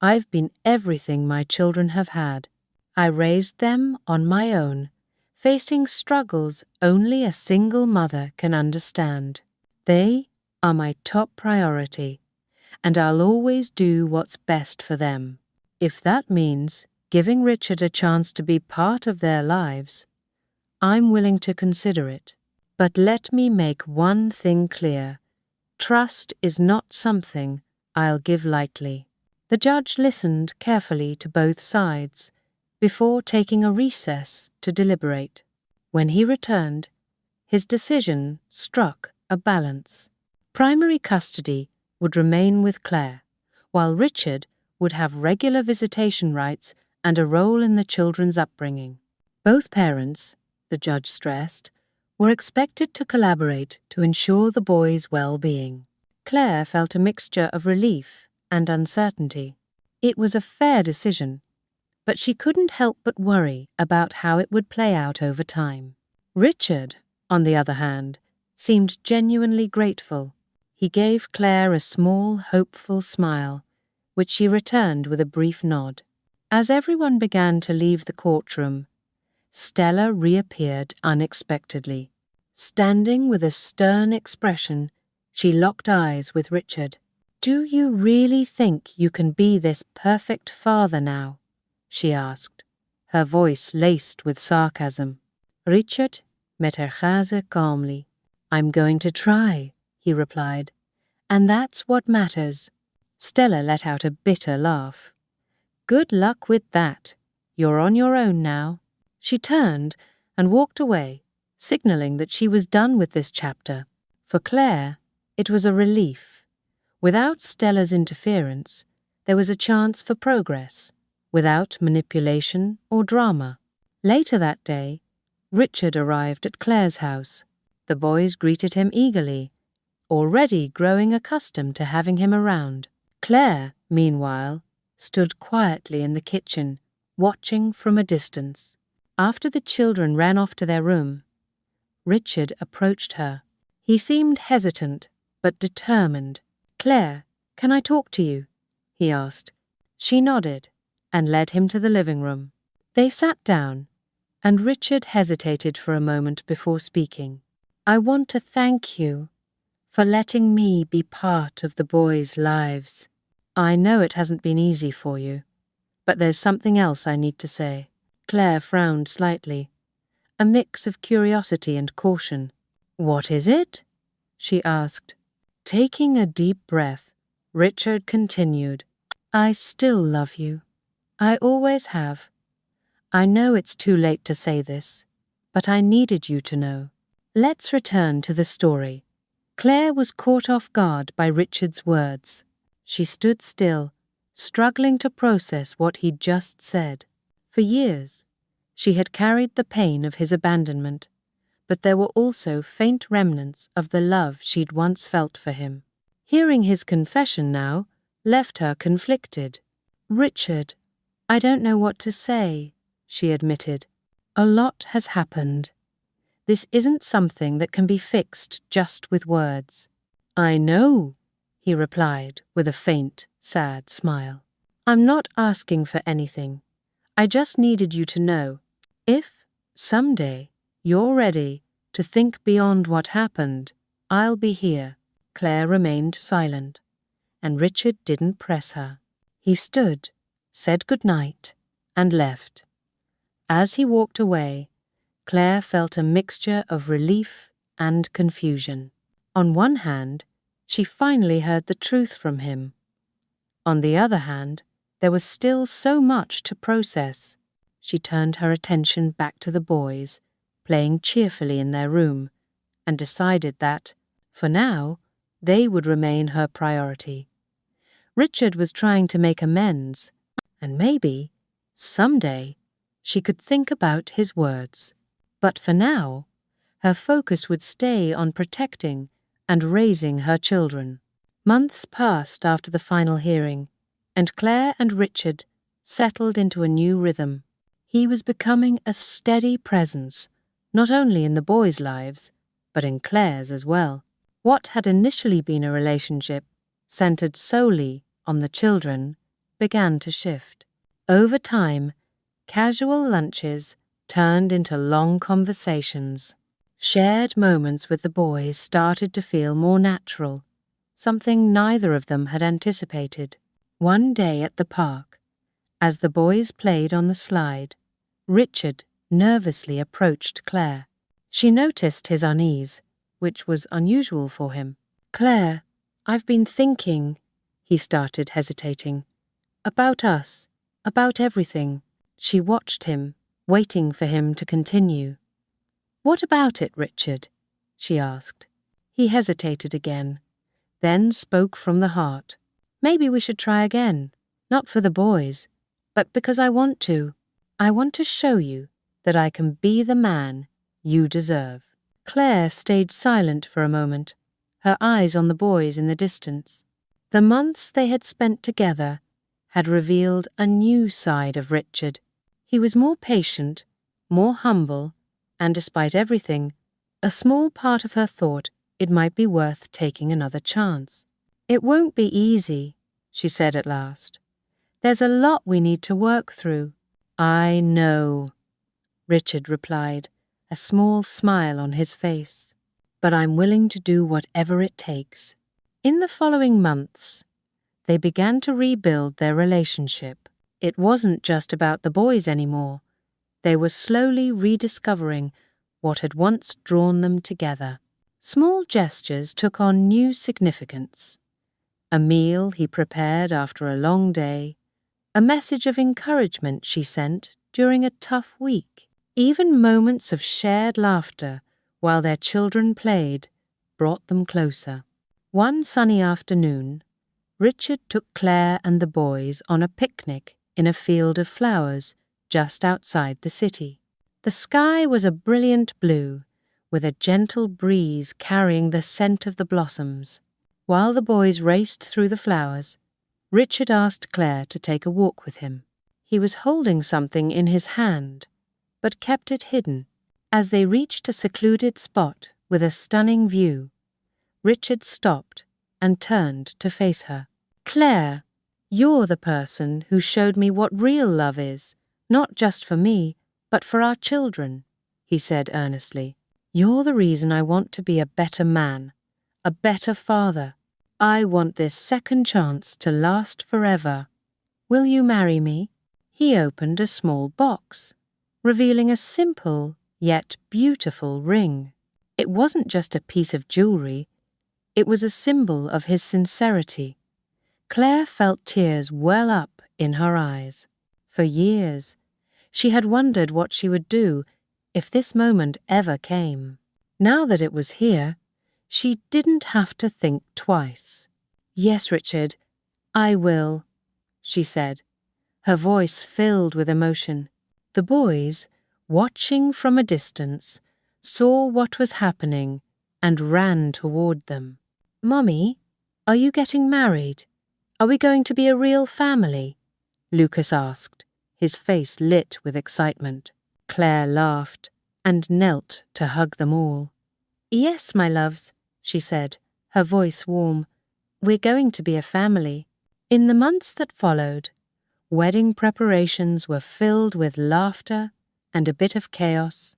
I've been everything my children have had. I raised them on my own, facing struggles only a single mother can understand. They are my top priority, and I'll always do what's best for them. If that means giving Richard a chance to be part of their lives, I'm willing to consider it. But let me make one thing clear. Trust is not something I'll give lightly." The judge listened carefully to both sides before taking a recess to deliberate. When he returned, his decision struck a balance. Primary custody would remain with Claire, while Richard would have regular visitation rights and a role in the children's upbringing. Both parents, the judge stressed, were expected to collaborate to ensure the boys' well-being. Claire felt a mixture of relief and uncertainty. It was a fair decision, but she couldn't help but worry about how it would play out over time. Richard, on the other hand, seemed genuinely grateful. He gave Claire a small, hopeful smile, which she returned with a brief nod. As everyone began to leave the courtroom, Stella reappeared unexpectedly. Standing with a stern expression, she locked eyes with Richard. "Do you really think you can be this perfect father now?" she asked, her voice laced with sarcasm. Richard met her gaze calmly. "I'm going to try," he replied, "and that's what matters." Stella let out a bitter laugh. "Good luck with that. You're on your own now." She turned and walked away, signaling that she was done with this chapter. For Claire, it was a relief. Without Stella's interference, there was a chance for progress, without manipulation or drama. Later that day, Richard arrived at Claire's house. The boys greeted him eagerly, already growing accustomed to having him around. Claire, meanwhile, stood quietly in the kitchen, watching from a distance. After the children ran off to their room, Richard approached her. He seemed hesitant, but determined. "Claire, can I talk to you?" he asked. She nodded and led him to the living room. They sat down, and Richard hesitated for a moment before speaking. "I want to thank you for letting me be part of the boys' lives. I know it hasn't been easy for you, but there's something else I need to say." Claire frowned slightly, a mix of curiosity and caution. "What is it?" she asked. Taking a deep breath, Richard continued, "I still love you. I always have. I know it's too late to say this, but I needed you to know." Let's return to the story. Claire was caught off guard by Richard's words. She stood still, struggling to process what he'd just said. For years, she had carried the pain of his abandonment, but there were also faint remnants of the love she'd once felt for him. Hearing his confession now left her conflicted. "Richard, I don't know what to say," she admitted. "A lot has happened. This isn't something that can be fixed just with words." "I know," he replied with a faint, sad smile. "I'm not asking for anything. I just needed you to know. If, someday, you're ready to think beyond what happened, I'll be here." Claire remained silent, and Richard didn't press her. He stood, said goodnight, and left. As he walked away, Claire felt a mixture of relief and confusion. On one hand, she finally heard the truth from him. On the other hand, there was still so much to process. She turned her attention back to the boys, playing cheerfully in their room, and decided that, for now, they would remain her priority. Richard was trying to make amends, and maybe, someday, she could think about his words. But for now, her focus would stay on protecting and raising her children. Months passed after the final hearing, and Claire and Richard settled into a new rhythm. He was becoming a steady presence, not only in the boys' lives, but in Claire's as well. What had initially been a relationship centered solely on the children began to shift. Over time, casual lunches turned into long conversations. Shared moments with the boys started to feel more natural, something neither of them had anticipated. One day at the park, as the boys played on the slide, Richard nervously approached Claire. She noticed his unease, which was unusual for him. "Claire, I've been thinking," he started, hesitating, "about us, about everything." She watched him, waiting for him to continue. "What about it, Richard?" she asked. He hesitated again, then spoke from the heart. "Maybe we should try again, not for the boys, but because I want to. I want to show you that I can be the man you deserve." Claire stayed silent for a moment, her eyes on the boys in the distance. The months they had spent together had revealed a new side of Richard. He was more patient, more humble, and despite everything, a small part of her thought it might be worth taking another chance. "It won't be easy," she said at last. "There's a lot we need to work through." "I know," Richard replied, a small smile on his face. "But I'm willing to do whatever it takes." In the following months, they began to rebuild their relationship. It wasn't just about the boys anymore. They were slowly rediscovering what had once drawn them together. Small gestures took on new significance. A meal he prepared after a long day, a message of encouragement she sent during a tough week. Even moments of shared laughter while their children played brought them closer. One sunny afternoon, Richard took Claire and the boys on a picnic in a field of flowers just outside the city. The sky was a brilliant blue, with a gentle breeze carrying the scent of the blossoms. While the boys raced through the flowers, Richard asked Claire to take a walk with him. He was holding something in his hand, but kept it hidden. As they reached a secluded spot with a stunning view, Richard stopped and turned to face her. "Claire, you're the person who showed me what real love is, not just for me, but for our children," he said earnestly. "You're the reason I want to be a better man, a better father. I want this second chance to last forever. Will you marry me?" He opened a small box, revealing a simple yet beautiful ring. It wasn't just a piece of jewelry, it was a symbol of his sincerity. Claire felt tears well up in her eyes. For years, she had wondered what she would do if this moment ever came. Now that it was here, she didn't have to think twice. "Yes, Richard, I will," she said, her voice filled with emotion. The boys, watching from a distance, saw what was happening and ran toward them. "Mummy, are you getting married? Are we going to be a real family?" Lucas asked, his face lit with excitement. Claire laughed and knelt to hug them all. "Yes, my loves," she said, her voice warm. "We're going to be a family." In the months that followed, wedding preparations were filled with laughter and a bit of chaos,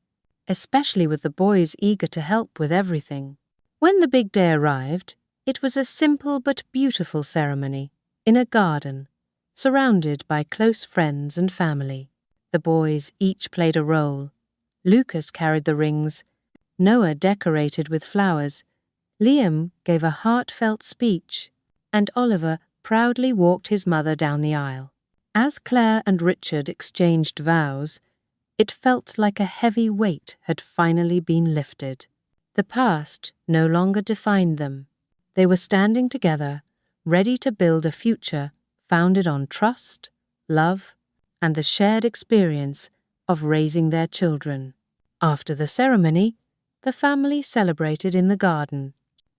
especially with the boys eager to help with everything. When the big day arrived, it was a simple but beautiful ceremony in a garden, surrounded by close friends and family. The boys each played a role. Lucas carried the rings, Noah decorated with flowers, Liam gave a heartfelt speech, and Oliver proudly walked his mother down the aisle. As Claire and Richard exchanged vows, It felt like a heavy weight had finally been lifted. The past no longer defined them. They were standing together, ready to build a future founded on trust, love, and the shared experience of raising their children. After the ceremony, the family celebrated in the garden.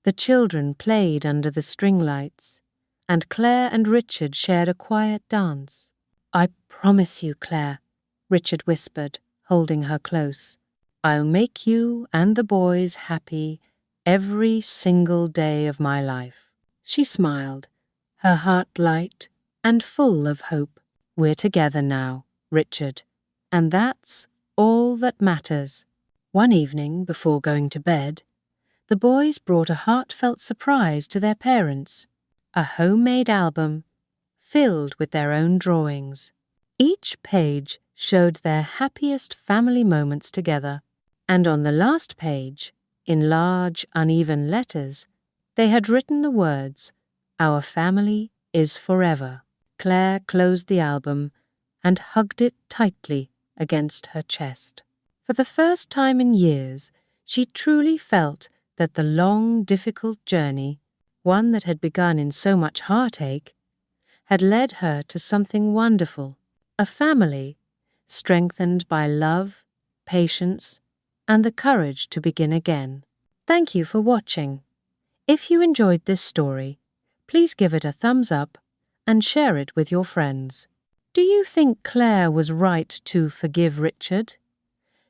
The children played under the string lights, and Claire and Richard shared a quiet dance. "I promise you, Claire," Richard whispered, holding her close, "I'll make you and the boys happy every single day of my life." She smiled, her heart light and full of hope. "We're together now, Richard, and that's all that matters." One evening, before going to bed, the boys brought a heartfelt surprise to their parents, a homemade album filled with their own drawings. Each page showed their happiest family moments together, and on the last page, in large, uneven letters, they had written the words, "Our family is forever." Claire closed the album and hugged it tightly against her chest. For the first time in years, she truly felt that the long, difficult journey, one that had begun in so much heartache, had led her to something wonderful, a family strengthened by love, patience, and the courage to begin again. Thank you for watching. If you enjoyed this story, please give it a thumbs up and share it with your friends. Do you think Claire was right to forgive Richard?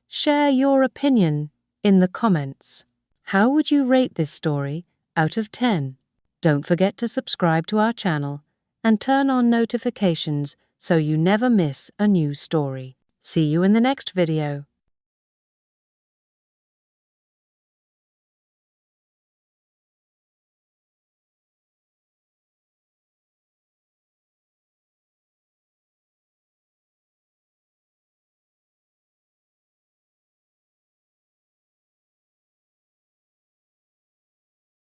Share your opinion in the comments. How would you rate this story out of 10? Don't forget to subscribe to our channel and turn on notifications so you never miss a new story. See you in the next video.